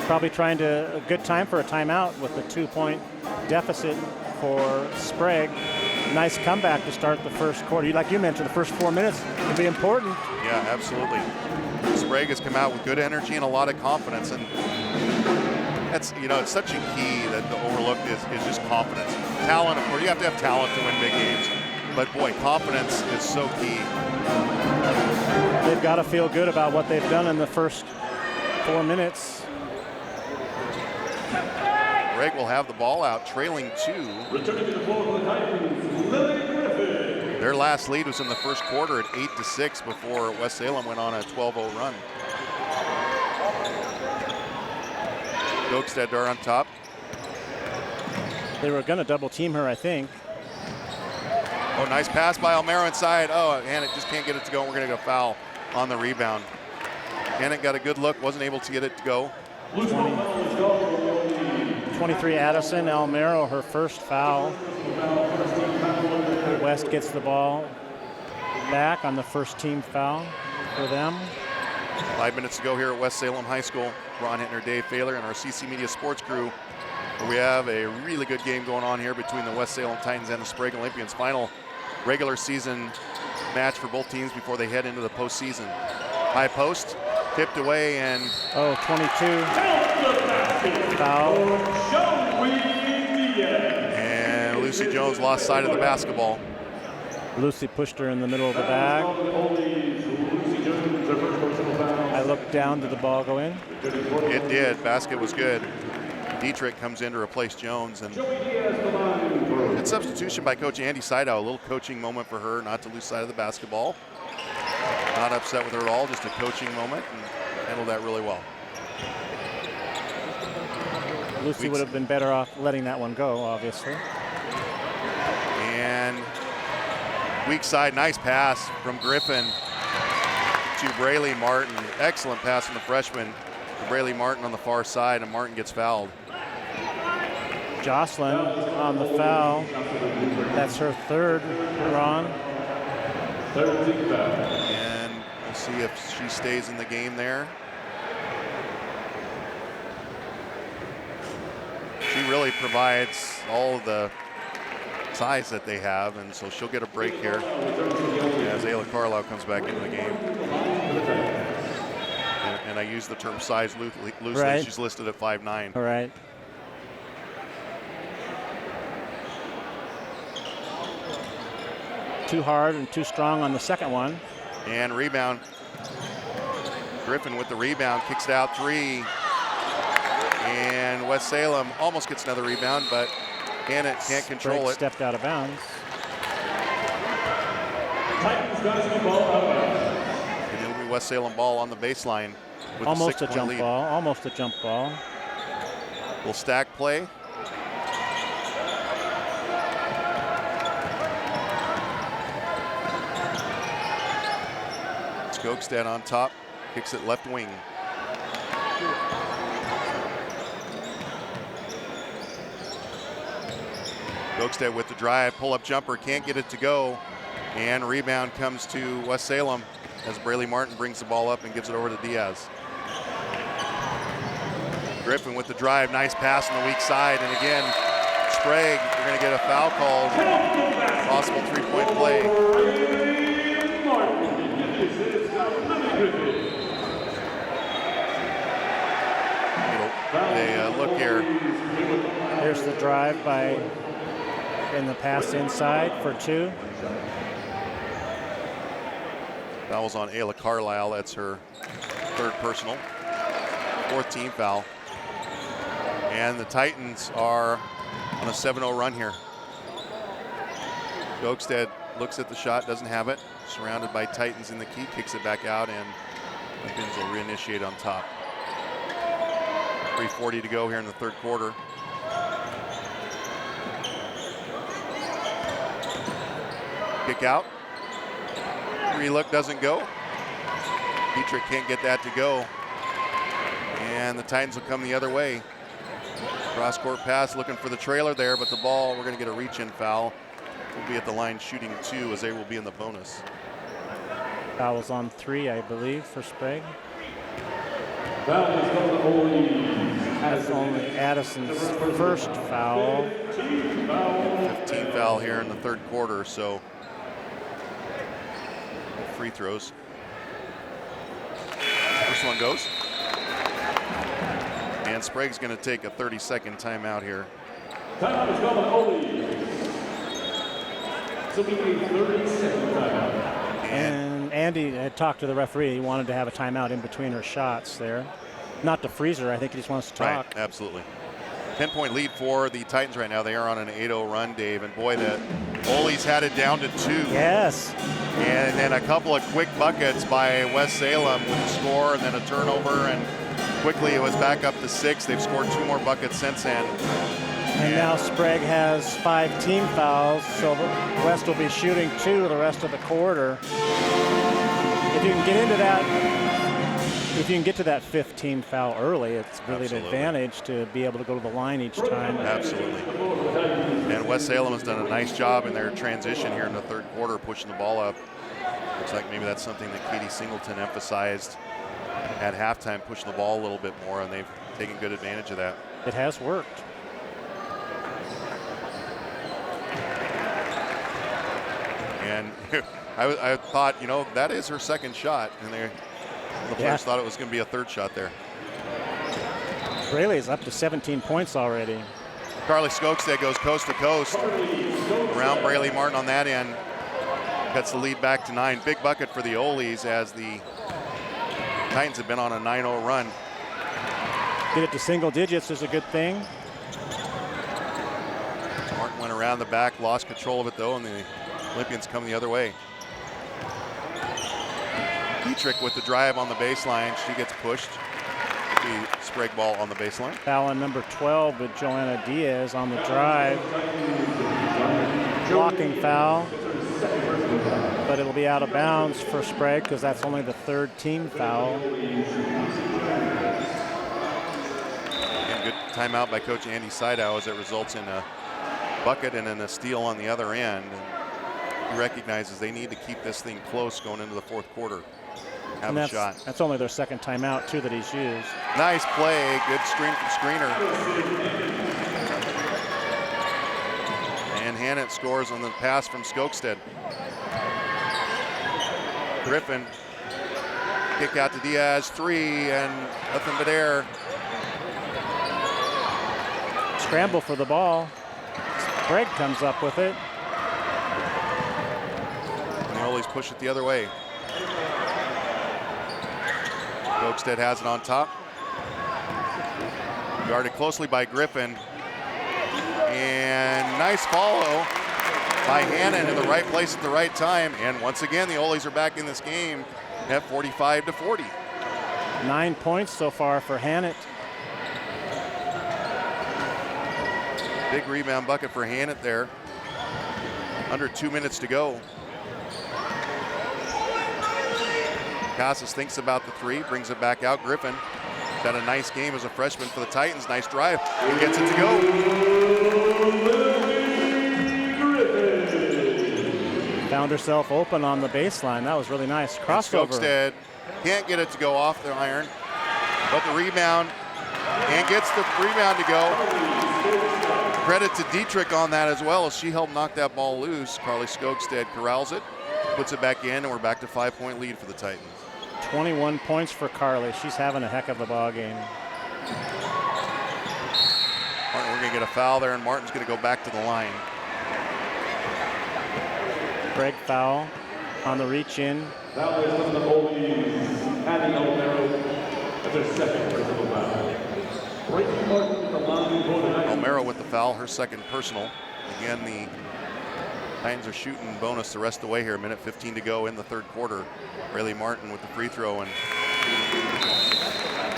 Probably trying a good time for a timeout with the 2-point deficit for Sprague. Nice comeback to start the first quarter. Like you mentioned, the first 4 minutes will be important. Yeah, absolutely. Sprague has come out with good energy and a lot of confidence, and that's, it's such a key that the overlooked is just confidence. Talent, of course, you have to have talent to win big games, but boy, confidence is so key. They've got to feel good about what they've done in the first 4 minutes. Sprague will have the ball out, trailing 2. Returning to the floor for the Titans, Lily Griffin. Their last lead was in the first quarter at 8-6 before West Salem went on a 12-0 run. Skogstad on top. They were going to double team her, I think. Oh, nice pass by Almero inside. Oh, and it just can't get it to go. We're going to go foul on the rebound. Hannett got a good look, wasn't able to get it to go. 23 Addison, Almero, her first foul. West gets the ball back on the first team foul for them. 5 minutes to go here at West Salem High School. Ron Hittner, Dave Failer, and our CC Media Sports crew. We have a really good game going on here between the West Salem Titans and the Sprague Olympians. Final regular season match for both teams before they head into the postseason. High post, tipped away, and 22. Foul. And Lucy Jones lost sight of the basketball. Lucy pushed her in the middle of the bag. I looked down, did the ball go in? It did. Basket was good. Dietrich comes in to replace Jones, and good substitution by Coach Andy Seidow. A little coaching moment for her, not to lose sight of the basketball. Not upset with her at all, just a coaching moment, and handled that really well. Lucy would have been better off letting that one go, obviously. And weak side, nice pass from Griffin to Braley Martin. Excellent pass from the freshman to Braley Martin on the far side, and Martin gets fouled. Jocelyn on the foul. That's her third, Ron. And we'll see if she stays in the game there. She really provides all of the size that they have, and so she'll get a break here as Ayla Carlisle comes back into the game. And I use the term size loosely. Right. She's listed at 5'9". All right. Too hard and too strong on the second one. And rebound. Griffin with the rebound, kicks it out, 3. And West Salem almost gets another rebound, but can't control Sprague it. Stepped out of bounds. And it'll be West Salem ball on the baseline with Almost a a 6-point jump lead. ball. Almost a jump ball. Will stack play. Skogstad on top, kicks it left wing. Skogstad with the drive, pull-up jumper, can't get it to go. And rebound comes to West Salem as Braley Martin brings the ball up and gives it over to Diaz. Griffin with the drive, nice pass on the weak side. And again, Sprague, we're going to get a foul called. Possible 3-point play. Look here. Here's the drive in the pass inside for 2. Foul's on Ayla Carlisle. That's her third personal. 4th team foul. And the Titans are on a 7-0 run here. Skogstad looks at the shot, doesn't have it. Surrounded by Titans in the key, kicks it back out, and the Finns will reinitiate on top. 3:40 to go here in the third quarter. Kick out. Relook doesn't go. Dietrich can't get that to go. And the Titans will come the other way. Cross-court pass, looking for the trailer there, but the ball, we're going to get a reach-in foul. We'll be at the line shooting 2 as they will be in the bonus. Foul was on 3, I believe, for Sprague. That's only Addison's first foul. 15 foul here in the third quarter, so free throws. First one goes. And Sprague's going to take a 30-second timeout here. Timeout is called on Ole. This will be a 30-second timeout. And Andy had talked to the referee. He wanted to have a timeout in between her shots there. Not to freeze her. I think he just wants to talk. Right, absolutely. 10-point lead for the Titans right now. They are on an 8-0 run, Dave. And boy, the Ole's had it down to 2. Yes. And then a couple of quick buckets by West Salem with a score and then a turnover. And quickly it was back up to 6. They've scored 2 more buckets since then. And now Sprague has 5 team fouls, so West will be shooting 2 the rest of the quarter. If you can get into that, if you can get to that 5th team foul early, it's really an advantage to be able to go to the line each time. Absolutely. And West Salem has done a nice job in their transition here in the third quarter, pushing the ball up. Looks like maybe that's something that Katie Singleton emphasized at halftime, pushing the ball a little bit more, and they've taken good advantage of that. It has worked. And I thought, you know, that is her second shot, and the players thought it was going to be a third shot there. Braley's up to 17 points already. Carly Skokestad goes coast to coast around Braley Martin on that end. Cuts the lead back to 9. Big bucket for the Oles as the Titans have been on a 9-0 run. Get it to single digits is a good thing. Martin went around the back, lost control of it though, and the Olympians come the other way. Dietrich with the drive on the baseline. She gets pushed. The Sprague ball on the baseline. Foul on number 12 with Joanna Diaz on the drive. Blocking foul. But it'll be out of bounds for Sprague because that's only the third team foul. And good timeout by Coach Andy Seidow as it results in a bucket and then a steal on the other end. And he recognizes they need to keep this thing close going into the fourth quarter. Have a shot. That's only their second timeout, too, that he's used. Nice play. Good screen from Screener. And Hannett scores on the pass from Skokestad. Griffin. Kick out to Diaz. 3 and nothing but air. Scramble for the ball. Sprague comes up with it. And the Oles push it the other way. Skokestad has it on top. Guarded closely by Griffin. And nice follow by Hannon in the right place at the right time. And once again, the Oles are back in this game at 45-40. 9 points so far for Hannett. Big rebound bucket for Hannett there. Under 2 minutes to go. Casas thinks about the 3, brings it back out. Griffin got a nice game as a freshman for the Titans. Nice drive. He gets it to go. Found herself open on the baseline. That was really nice. Crossover. Skokestad can't get it to go off the iron, but the rebound, and gets the rebound to go. Credit to Dietrich on that as well, as she helped knock that ball loose. Carly Skokestad corrals it, puts it back in, and we're back to 5-point lead for the Titans. 21 points for Carly. She's having a heck of a ball game. Martin, we're going to get a foul there, and Martin's going to go back to the line. Sprague foul on the reach in. Foul is on the Oles. Adding Romero as their second personal foul. Breaking Martin with the line for the Titans. Romero with the foul, her second personal. Again, the Titans are shooting bonus the rest of the way here. 1:15 to go in the third quarter. Rayleigh Martin with the free throw, and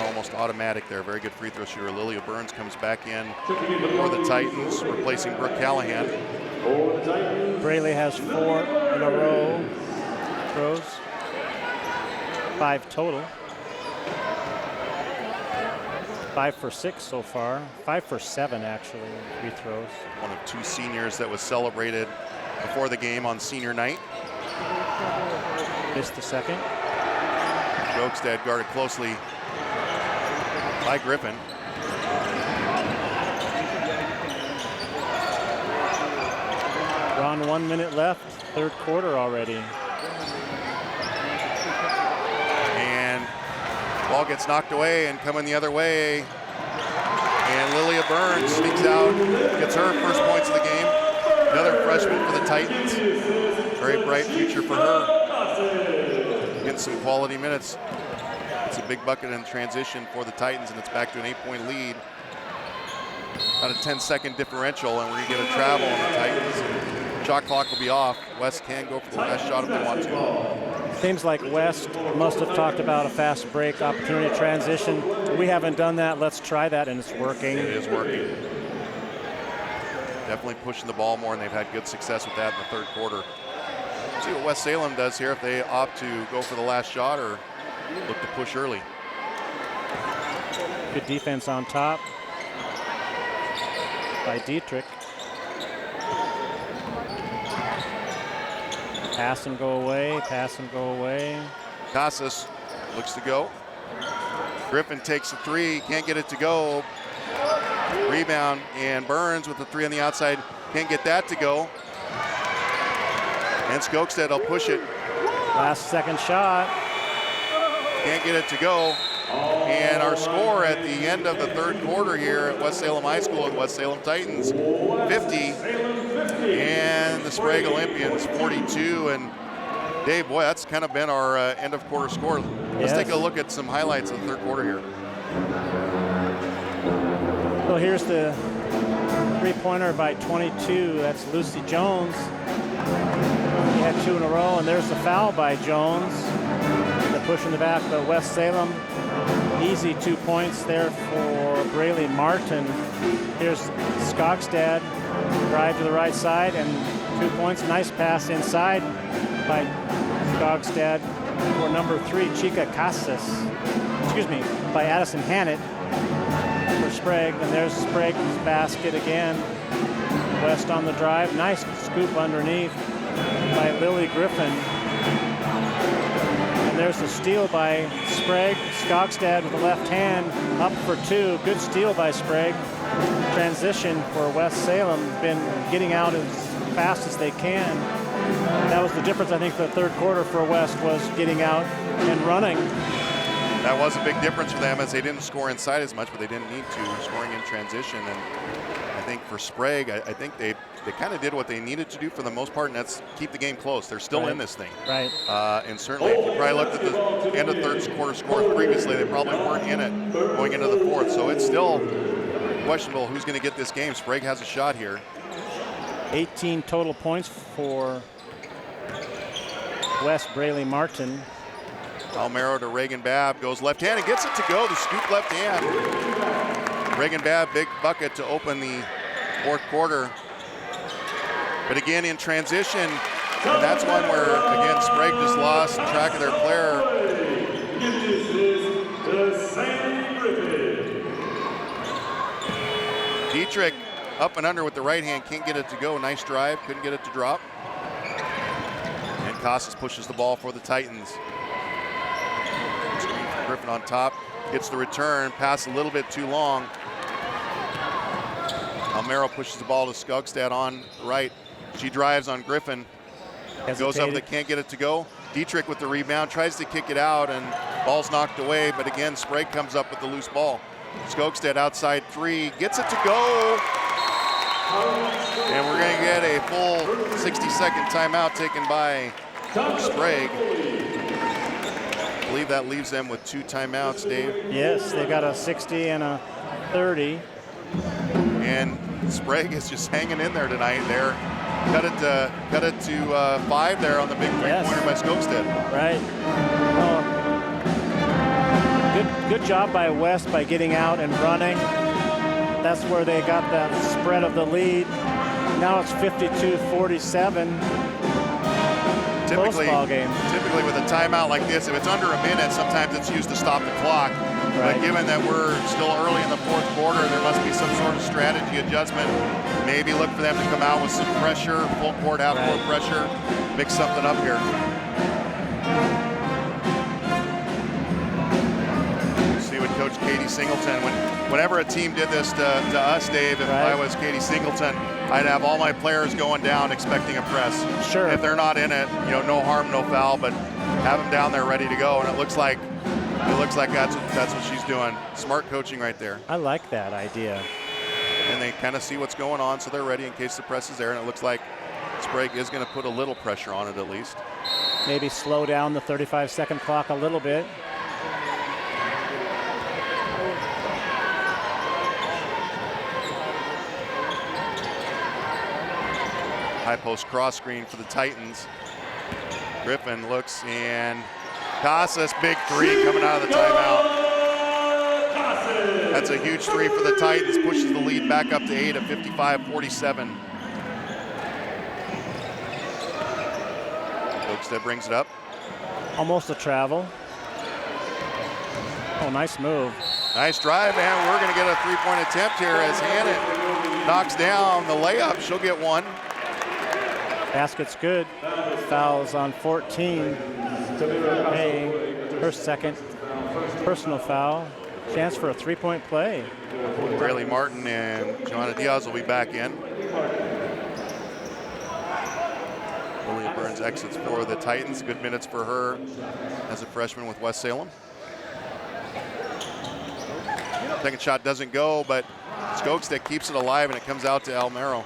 almost automatic there. Very good free throw shooter. Lilia Burns comes back in for the Titans, replacing Brooke Callahan. Braley has 4 in a row throws. 5 total. 5 for 6 so far. 5 for 7 actually free throws. One of 2 seniors that was celebrated before the game on senior night. Missed the second. Skokestad guarded closely by Griffin. We're on 1 minute left, third quarter already. And ball gets knocked away and coming the other way. And Lilia Burns sneaks out, gets her first points of the game. Another freshman for the Titans. Very bright future for her. Gets some quality minutes. It's a big bucket in transition for the Titans, and it's back to an 8-point lead. About a 10-second differential, and we're going to get a travel on the Titans. Shot clock will be off. West can go for the last shot if they want to. Seems like West must have talked about a fast break opportunity transition. We haven't done that. Let's try that, and it's working. It is working. Definitely pushing the ball more, and they've had good success with that in the third quarter. See what West Salem does here, if they opt to go for the last shot or look to push early. Good defense on top by Dietrich. Pass and go away, pass and go away. Casas looks to go. Griffin takes a 3, can't get it to go. Rebound, and Burns with the 3 on the outside, can't get that to go. And Skokestad will push it. Last second shot. Can't get it to go. And our score at the end of the third quarter here at West Salem High School and West Salem Titans, 50, and the Sprague Olympians, 42. And Dave, boy, that's kind of been our end of quarter score. Let's take a look at some highlights of the third quarter here. Well, here's the three-pointer by 22. That's Lucy Jones. He had 2 in a row, and there's the foul by Jones. They're pushing the back of West Salem. Easy 2 points there for Braley Martin. Here's Skogstad, drive to the right side, and 2 points. Nice pass inside by Skogstad for number 3, Chica Casas. By Addison Hannett for Sprague. And there's Sprague's basket again. West on the drive. Nice scoop underneath by Lily Griffin. And there's the steal by Sprague. Skogstad with the left hand up for 2. Good steal by Sprague. Transition for West Salem. Been getting out as fast as they can. That was the difference, I think, for the third quarter for West, was getting out and running. That was a big difference for them, as they didn't score inside as much, but they didn't need to, scoring in transition. And I think for Sprague, I think they kind of did what they needed to do for the most part, and that's keep the game close. They're still in this thing. Right. And certainly, if you probably looked at the end of third quarter scores previously, they probably weren't in it going into the fourth. So it's still questionable who's going to get this game. Sprague has a shot here. 18 total points for West. Braley Martin. Almero to Reagan Babb, goes left hand and gets it to go, the scoop left hand. Reagan Babb, big bucket to open the fourth quarter. But again, in transition, and that's one where, again, Sprague just lost track of their player. Dietrich up and under with the right hand, can't get it to go. Nice drive, couldn't get it to drop. And Casas pushes the ball for the Titans. Screen from Griffin on top, gets the return, pass a little bit too long. Almero pushes the ball to Skogstad on the right. She drives on Griffin, goes up, but can't get it to go. Dietrich with the rebound, tries to kick it out, and ball's knocked away, but again, Sprague comes up with the loose ball. Skogstad outside 3, gets it to go. And we're going to get a full 60-second timeout taken by Sprague. I believe that leaves them with 2 timeouts, Dave. Yes, they got a 60 and a 30. And Sprague is just hanging in there tonight. They're cut it to 5 there on the big three-pointer by Skogstad. Right. Well, good job by West by getting out and running. That's where they got that spread of the lead. Now it's 52-47. Typically with a timeout like this, if it's under a minute, sometimes it's used to stop the clock. Right. But given that we're still early in the fourth quarter, there must be some sort of strategy adjustment. Maybe look for them to come out with some pressure, full court, half court pressure, mix something up here. See what Coach Katie Singleton, whenever a team did this to us, Dave, if I was Katie Singleton, I'd have all my players going down expecting a press. Sure. If they're not in it, no harm, no foul, but have them down there ready to go. And it looks like that's what she's doing. Smart coaching right there. I like that idea. And they kind of see what's going on, so they're ready in case the press is there. And it looks like Sprague is going to put a little pressure on it at least. Maybe slow down the 35-second clock a little bit. High post cross screen for the Titans. Griffin looks, and Casas, big 3 coming out of the timeout. That's a huge 3 for the Titans, pushes the lead back up to 8 at 55-47. Skogstad brings it up. Almost a travel. Oh, nice move. Nice drive, and we're going to get a 3-point attempt here as Hannett knocks down the layup. She'll get 1. Basket's good. Fouls on 14. Hey, her second personal foul. Chance for a 3-point play. Braley Martin and Joanna Diaz will be back in. Lilia Burns exits for the Titans. Good minutes for her as a freshman with West Salem. Second shot doesn't go, but Skogstad keeps it alive, and it comes out to Almero.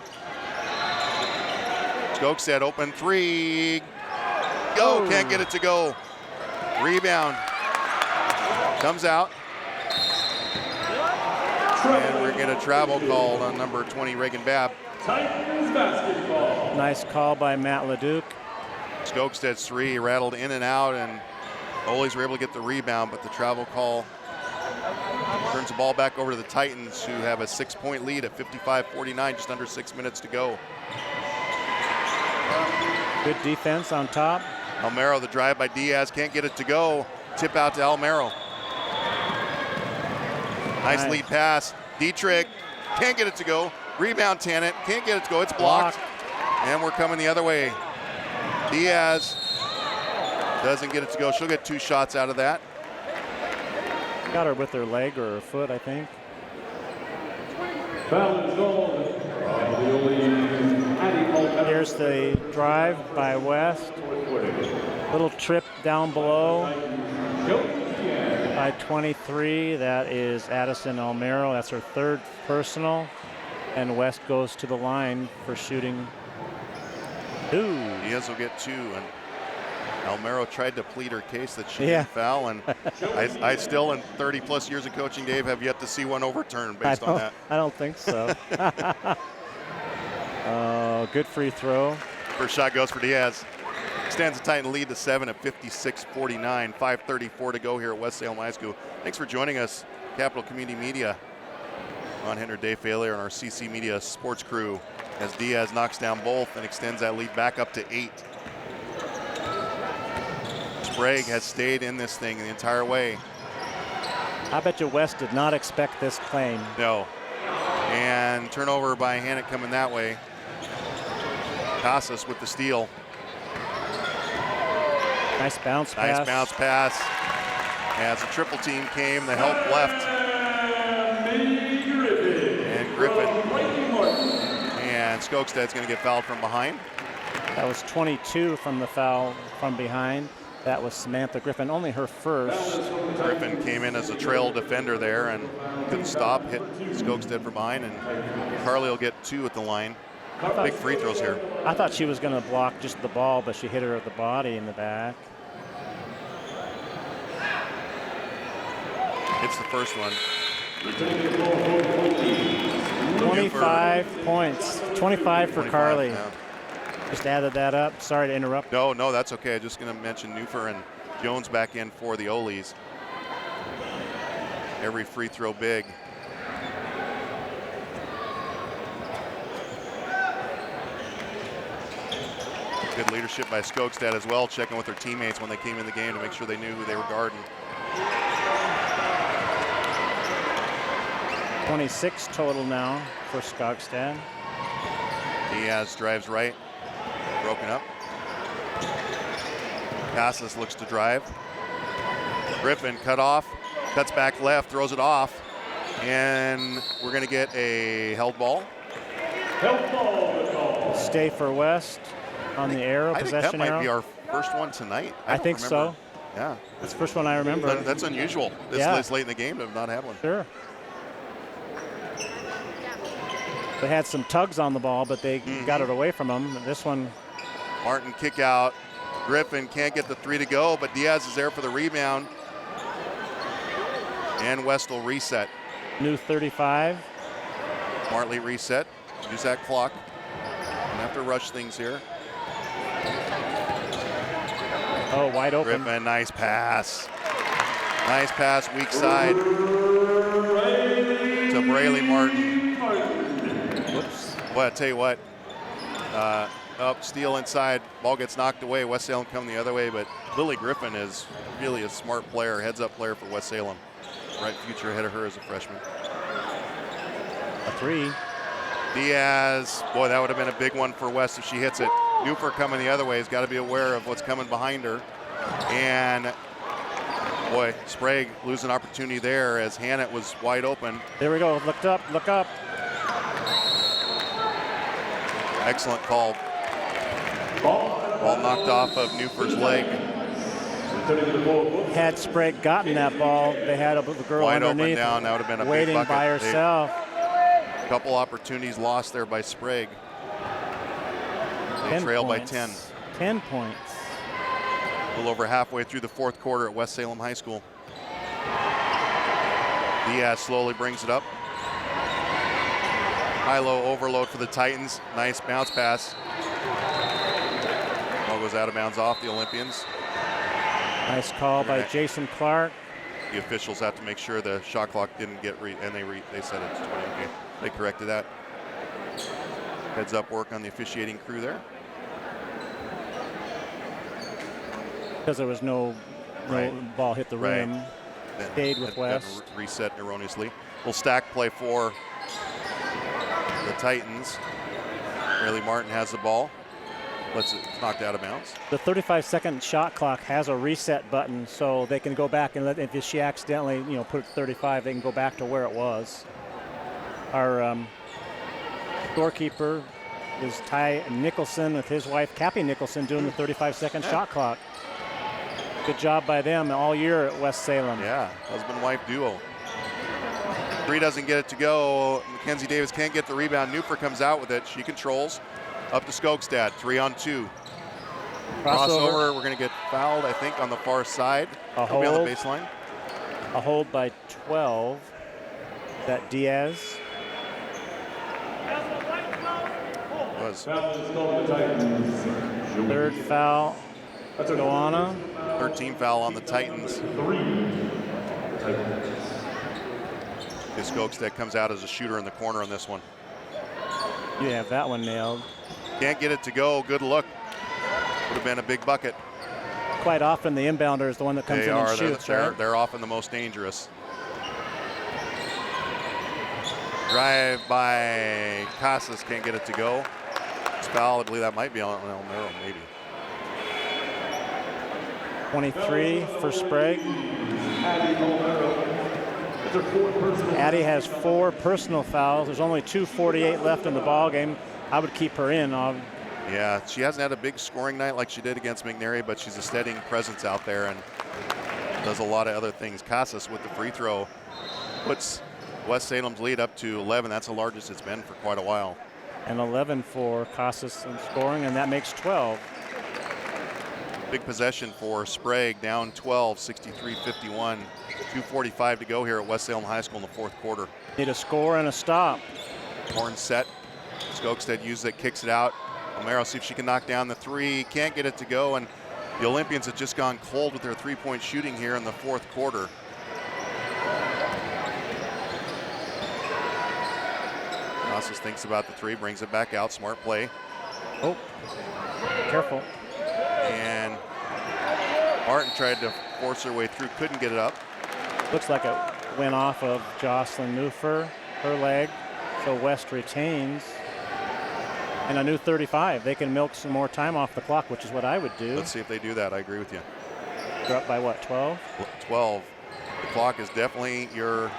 Skogstad open three. Go, can't get it to go. Rebound. Comes out. And we're going to travel called on number 20, Reagan Babb. Titans basketball. Nice call by Matt Leduc. Skogstad's three rattled in and out, and Olies were able to get the rebound, but the travel call turns the ball back over to the Titans, who have a 6-point lead at 55-49, just under 6 minutes to go. Good defense on top. Almero, the drive by Diaz, can't get it to go. Tip out to Almero. Nice lead pass. Dietrich can't get it to go. Rebound Tannant, can't get it to go. It's blocked. And we're coming the other way. Diaz doesn't get it to go. She'll get 2 shots out of that. Got her with her leg or her foot, I think. Here's the drive by West. Little trip down below by 23. That is Addison Almero. That's her 3rd personal. And West goes to the line for shooting 2. Diaz will get 2. And Almero tried to plead her case that she didn't foul. And I still, in 30-plus years of coaching, Dave, have yet to see one overturned based on that. I don't think so. Good free throw. First shot goes for Diaz. Extends the Titan lead to 7 at 56-49. 5:34 to go here at West Salem High School. Thanks for joining us, Capital Community Media. Ron Henry, Dave Failure, and our CC Media sports crew as Diaz knocks down both and extends that lead back up to 8. Sprague has stayed in this thing the entire way. I bet you West did not expect this claim. No. And turnover by Hannett coming that way. Casas with the steal. Nice bounce pass. Nice bounce pass. As the triple team came, the help left. And Griffin. And Skogstad's going to get fouled from behind. That was 22 from the foul from behind. That was Samantha Griffin, only her first. Griffin came in as a trail defender there and couldn't stop, hit Skogstad from behind, and Carly will get 2 at the line. Big free throws here. I thought she was going to block just the ball, but she hit her at the body in the back. It's the first one. 25 points. 25 for 25, Carly. yeah. Just added that up. Sorry to interrupt. No, that's okay. I'm just going to mention Newfer and Jones back in for the Olies. Every free throw big. Good leadership by Skogstad as well, checking with their teammates when they came in the game to make sure they knew who they were guarding. 26 total now for Skogstad. Diaz drives right, broken up. Casas looks to drive. Griffin cut off, cuts back left, throws it off, and we're going to get a held ball. Stay for West on the arrow, I think that possession might arrow. be our first one tonight. I think remember. so. Yeah. That's the first one I remember. That's unusual this late in the game to have not had one. Sure. They had some tugs on the ball, but they got it away from them. This one. Martin kick out. Griffin can't get the 3 to go, but Diaz is there for the rebound. And West will reset. New 35. Martley reset. Use that clock. Don't have to rush things here. Oh, wide open. Griffin, nice pass. Nice pass, weak side. To Braley Martin. Whoops. Well, I tell you what. Up, steal inside. Ball gets knocked away. West Salem coming the other way, but Lily Griffin is really a smart player, heads-up player for West Salem. Bright future ahead of her as a freshman. A 3. Diaz, boy, that would have been a big one for West if she hits it. Newfer coming the other way has got to be aware of what's coming behind her. And, boy, Sprague losing opportunity there as Hannett was wide open. There we go. Looked up. Look up. Excellent call. Ball knocked off of Newfer's leg. Had Sprague gotten that ball, they had a girl Wide open underneath down. That would have been a big waiting bucket. by herself. A couple opportunities lost there by Sprague. They 10 trail points. by 10. 10 points. A little over halfway through the fourth quarter at West Salem High School. Diaz slowly brings it up. High-low overload for the Titans. Nice bounce pass. Ball goes out of bounds off the Olympians. Nice call by Jason Clark. The officials have to make sure the shot clock didn't get and they said it's 20. Okay, they corrected that. Heads up work on the officiating crew there. Because there was no ball hit the rim. Stayed with West. Reset erroneously. Little stack play for the Titans. Rayleigh Martin has the ball. It's knocked out of bounds. The 35-second shot clock has a reset button, so they can go back and if she accidentally, put it 35, they can go back to where it was. Our scorekeeper is Ty Nicholson with his wife, Cappy Nicholson, doing the 35-second shot clock. Good job by them all year at West Salem. Yeah, husband-wife duo. Bree doesn't get it to go. Mackenzie Davis can't get the rebound. Newfer comes out with it. She controls. Up to Skogstad, 3-on-2. Crossover. We're going to get fouled, I think, on the far side. He'll be on the baseline. A hold by 12. That Diaz. Was. Third foul. Joanna. 13 foul on the Titans. Skogstad comes out as a shooter in the corner on this one. You have that one nailed. Can't get it to go. Good look. Would have been a big bucket. Quite often the inbounder is the one that comes in and shoots, right? They're often the most dangerous. Drive by Casas, can't get it to go. It's foul. I believe that might be on Almero, maybe. 23 for Sprague. Addie has 4 personal fouls. There's only 2:48 left in the ball game. I would keep her in. Yeah, she hasn't had a big scoring night like she did against McNary, but she's a steadying presence out there and does a lot of other things. Casas with the free throw puts West Salem's lead up to 11. That's the largest it's been for quite a while. And 11 for Casas in scoring, and that makes 12. Big possession for Sprague, down 12, 63-51. 2:45 to go here at West Salem High School in the fourth quarter. Need a score and a stop. Horn set. Skogstad uses it, kicks it out. Almero see if she can knock down the three. Can't get it to go, and the Olympians have just gone cold with their three-point shooting here in the fourth quarter. Casas thinks about the three, brings it back out. Smart play. Oh, careful. And Martin tried to force her way through, couldn't get it up. Looks like it went off of Jocelyn Newfer, her leg. So West retains. And a new 35. They can milk some more time off the clock, which is what I would do. Let's see if they do that. I agree with you. They're up by what, 12? 12. The clock is definitely your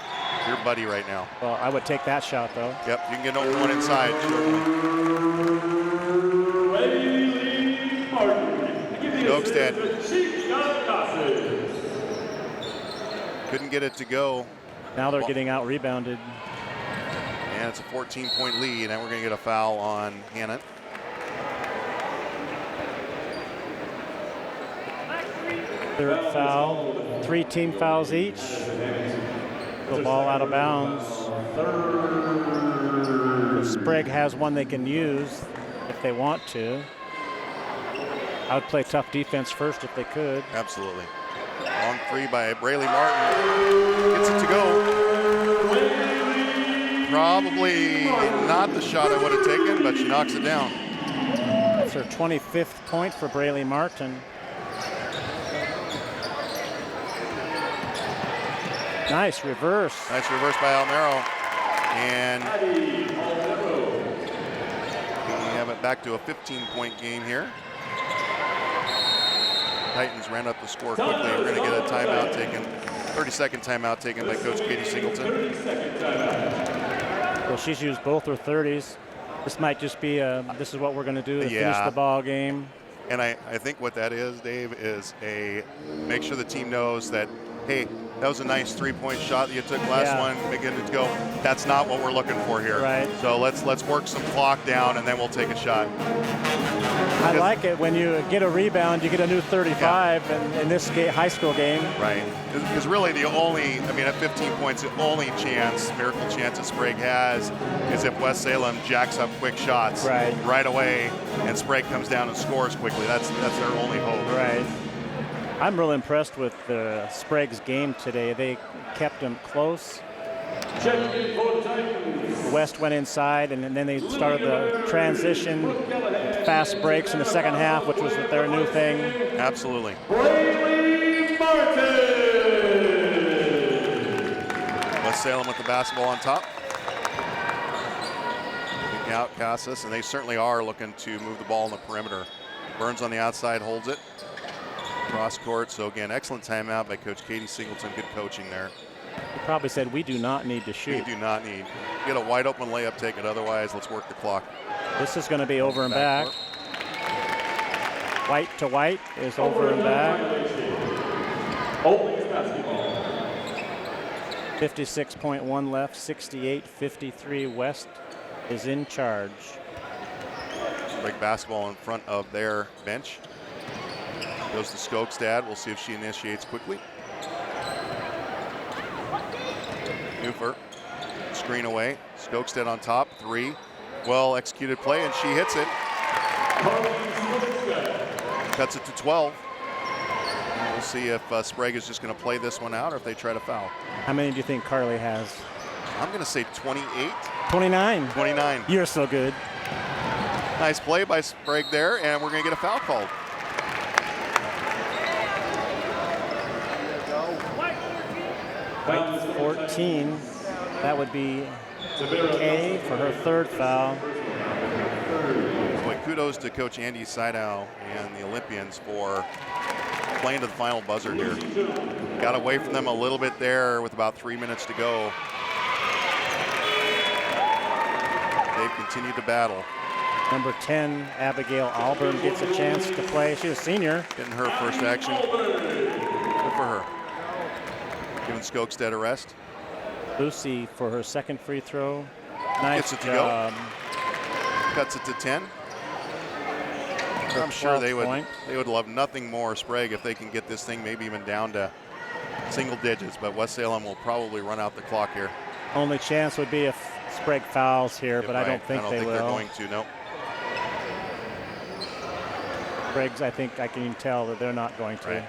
buddy right now. Well, I would take that shot, though. Yep, you can get open one inside. Skogstad couldn't get it to go. Now they're getting out rebounded. And it's a 14-point lead, and we're going to get a foul on Hannah. Third foul, 3 team fouls each. The ball out of bounds. Sprague has one they can use if they want to. I would play tough defense first if they could. Absolutely. Long three by Rayleigh Martin. Gets it to go. Probably not the shot I would have taken, but she knocks it down. That's her 25th point for Rayleigh Martin. Nice reverse. Nice reverse by Almero. And we have it back to a 15-point game here. Titans ran up the score quickly. We're going to get a timeout taken, 30-second timeout taken by Coach Katie Singleton. Well, she's used both her 30s. This might just be this is what we're going to do to finish the ball game. And I think what that is, Dave, is make sure the team knows that, hey, that was a nice 3-point shot that you took last one, beginning to go. That's not what we're looking for here. Right. So let's work some clock down, and then we'll take a shot. I like it when you get a rebound, you get a new 35 in this high school game. Right. Because really at 15 points, the only miracle chance that Sprague has is if West Salem jacks up quick shots right away and Sprague comes down and scores quickly. That's their only hope. Right. I'm really impressed with Sprague's game today. They kept them close. West went inside, and then they started the transition, fast breaks in the second half, which was their new thing. Absolutely. West Salem with the basketball on top. Kicking out Casas, and they certainly are looking to move the ball in the perimeter. Burns on the outside holds it. Cross court, so again, excellent timeout by Coach Katie Singleton. Good coaching there. He probably said, we do not need to shoot. We do not need. Get a wide open layup, take it. Otherwise, let's work the clock. This is going to be over and back. White to White is over and back. 56.1 left, 68-53. West is in charge. Big basketball in front of their bench. Goes to Skogstad. We'll see if she initiates quickly. Newfer, screen away. Skogstad on top, 3. Well executed play, and she hits it. Cuts it to 12. We'll see if Sprague is just going to play this one out or if they try to foul. How many do you think Carly has? I'm going to say 28. 29. 29. You're so good. Nice play by Sprague there, and we're going to get a foul called. White 14. That would be Kay for her 3rd foul. Boy, kudos to Coach Andy Seidow and the Olympians for playing to the final buzzer here. Got away from them a little bit there with about 3 minutes to go. They've continued to battle. Number 10, Abigail Alburn gets a chance to play. She's a senior. Getting her first action. Good for her. Giving Skogstad a rest. Lucy for her 2nd free throw. Nice Gets it to job. go. Cuts it to 10. I'm sure they would love nothing more, Sprague, if they can get this thing maybe even down to single digits, but West Salem will probably run out the clock here. Only chance would be if Sprague fouls here, but I don't think they will. They're going to, no. Sprague's, I think I can tell that they're not going to. Right.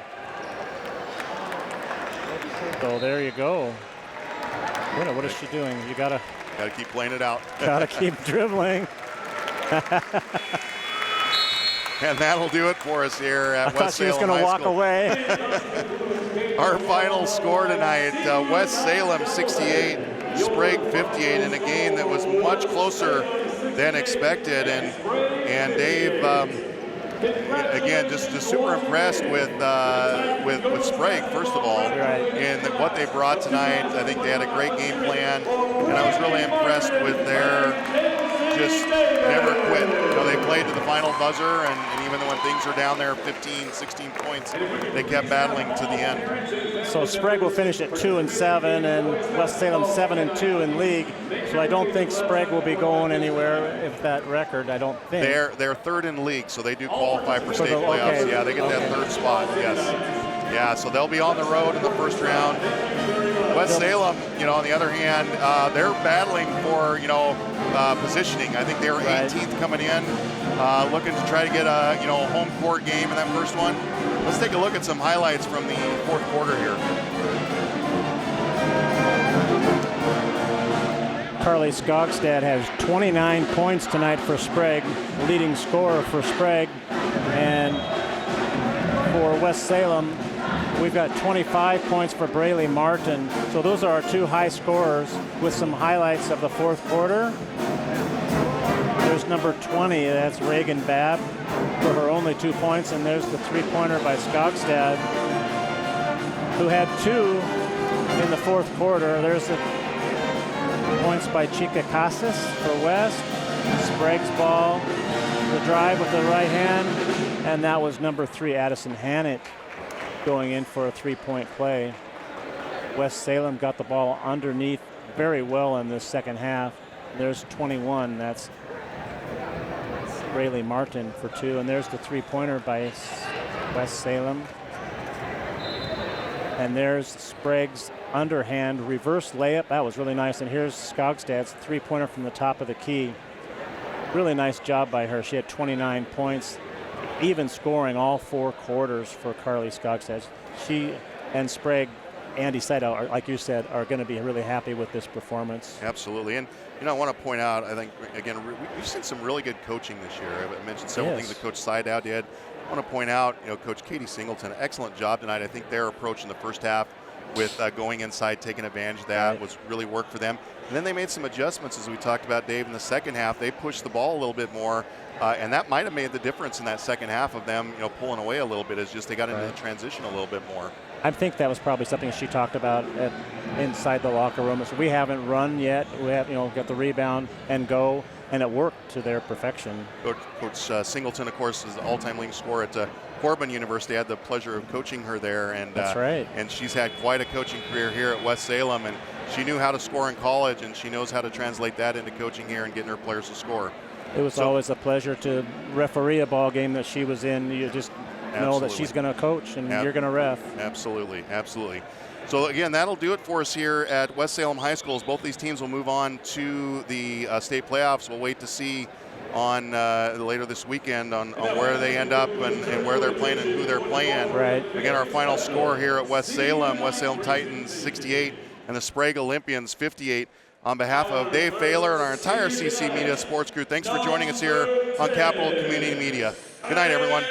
So there you go. What is she doing? You gotta keep playing it out. Gotta keep dribbling. And that'll do it for us here at West Salem. I thought she was going to walk away. Our final score tonight, West Salem 68, Sprague 58, in a game that was much closer than expected. And Dave, again, just super impressed with Sprague, first of all, and what they brought tonight. I think they had a great game plan, and I was really impressed with their just never quit. You know, they played to the final buzzer, and even when things are down there 15, 16 points, they kept battling to the end. So Sprague will finish at 2-7, and West Salem 7-2 in league. So I don't think Sprague will be going anywhere if that record, I don't think. They're 3rd in league, so they do qualify for state playoffs. Okay. Yeah, they get that 3rd spot, yes. Yeah, so they'll be on the road in the first round. West Salem, on the other hand, they're battling for, positioning. I think they were 18th coming in, looking to try to get a, home court game in that first one. Let's take a look at some highlights from the 4th quarter here. Carly Skogstad has 29 points tonight for Sprague, leading scorer for Sprague. And for West Salem, we've got 25 points for Braylee Martin. So those are our 2 high scorers with some highlights of the 4th quarter. There's number 20, that's Reagan Babb for her only 2 points. And there's the 3-pointer by Skogstad, who had 2 in the 4th quarter. There's the points by Chica Casas for West. Sprague's ball. the drive with the right hand, and that was number 3, Addison Hannett, going in for a 3-point play. West Salem got the ball underneath very well in this second half. There's 21. That's Rayleigh Martin for 2, and there's the 3-pointer by West Salem. And there's Sprague's underhand reverse layup. That was really nice. And here's Skogstad's 3-pointer from the top of the key. Really nice job by her. She had 29 points, even scoring all 4 quarters for Carly Skogstad. She and Sprague, Andy Seidel, like you said, are going to be really happy with this performance. Absolutely. And, I want to point out, I think, again, we've seen some really good coaching this year. I mentioned several things that Coach Seidel did. I want to point out, Coach Katie Singleton, excellent job tonight. I think their approach in the first half with going inside, taking advantage of that was really worked for them. And then they made some adjustments, as we talked about, Dave, in the second half. They pushed the ball a little bit more, and that might have made the difference in that second half of them, pulling away a little bit, as just they got into the transition a little bit more. I think that was probably something she talked about inside the locker room. So we haven't run yet. We have, got the rebound and go, and it worked to their perfection. Coach Singleton, of course, is the all-time leading scorer at Corbin University. I had the pleasure of coaching her there, and that's right. And she's had quite a coaching career here at West Salem, and she knew how to score in college, and she knows how to translate that into coaching here and getting her players to score. It was always a pleasure to referee a ball game that she was in. You just know that she's going to coach and you're going to ref. Absolutely, absolutely. So again, that'll do it for us here at West Salem High School. Both these teams will move on to the state playoffs. We'll wait to see on later this weekend on where they end up and where they're playing and who they're playing. Right. Again, our final score here at West Salem Titans 68 and the Sprague Olympians 58. On behalf of Dave Failer and our entire CC Media Sports crew, thanks for joining us here on Capital Community Media. Good night, everyone.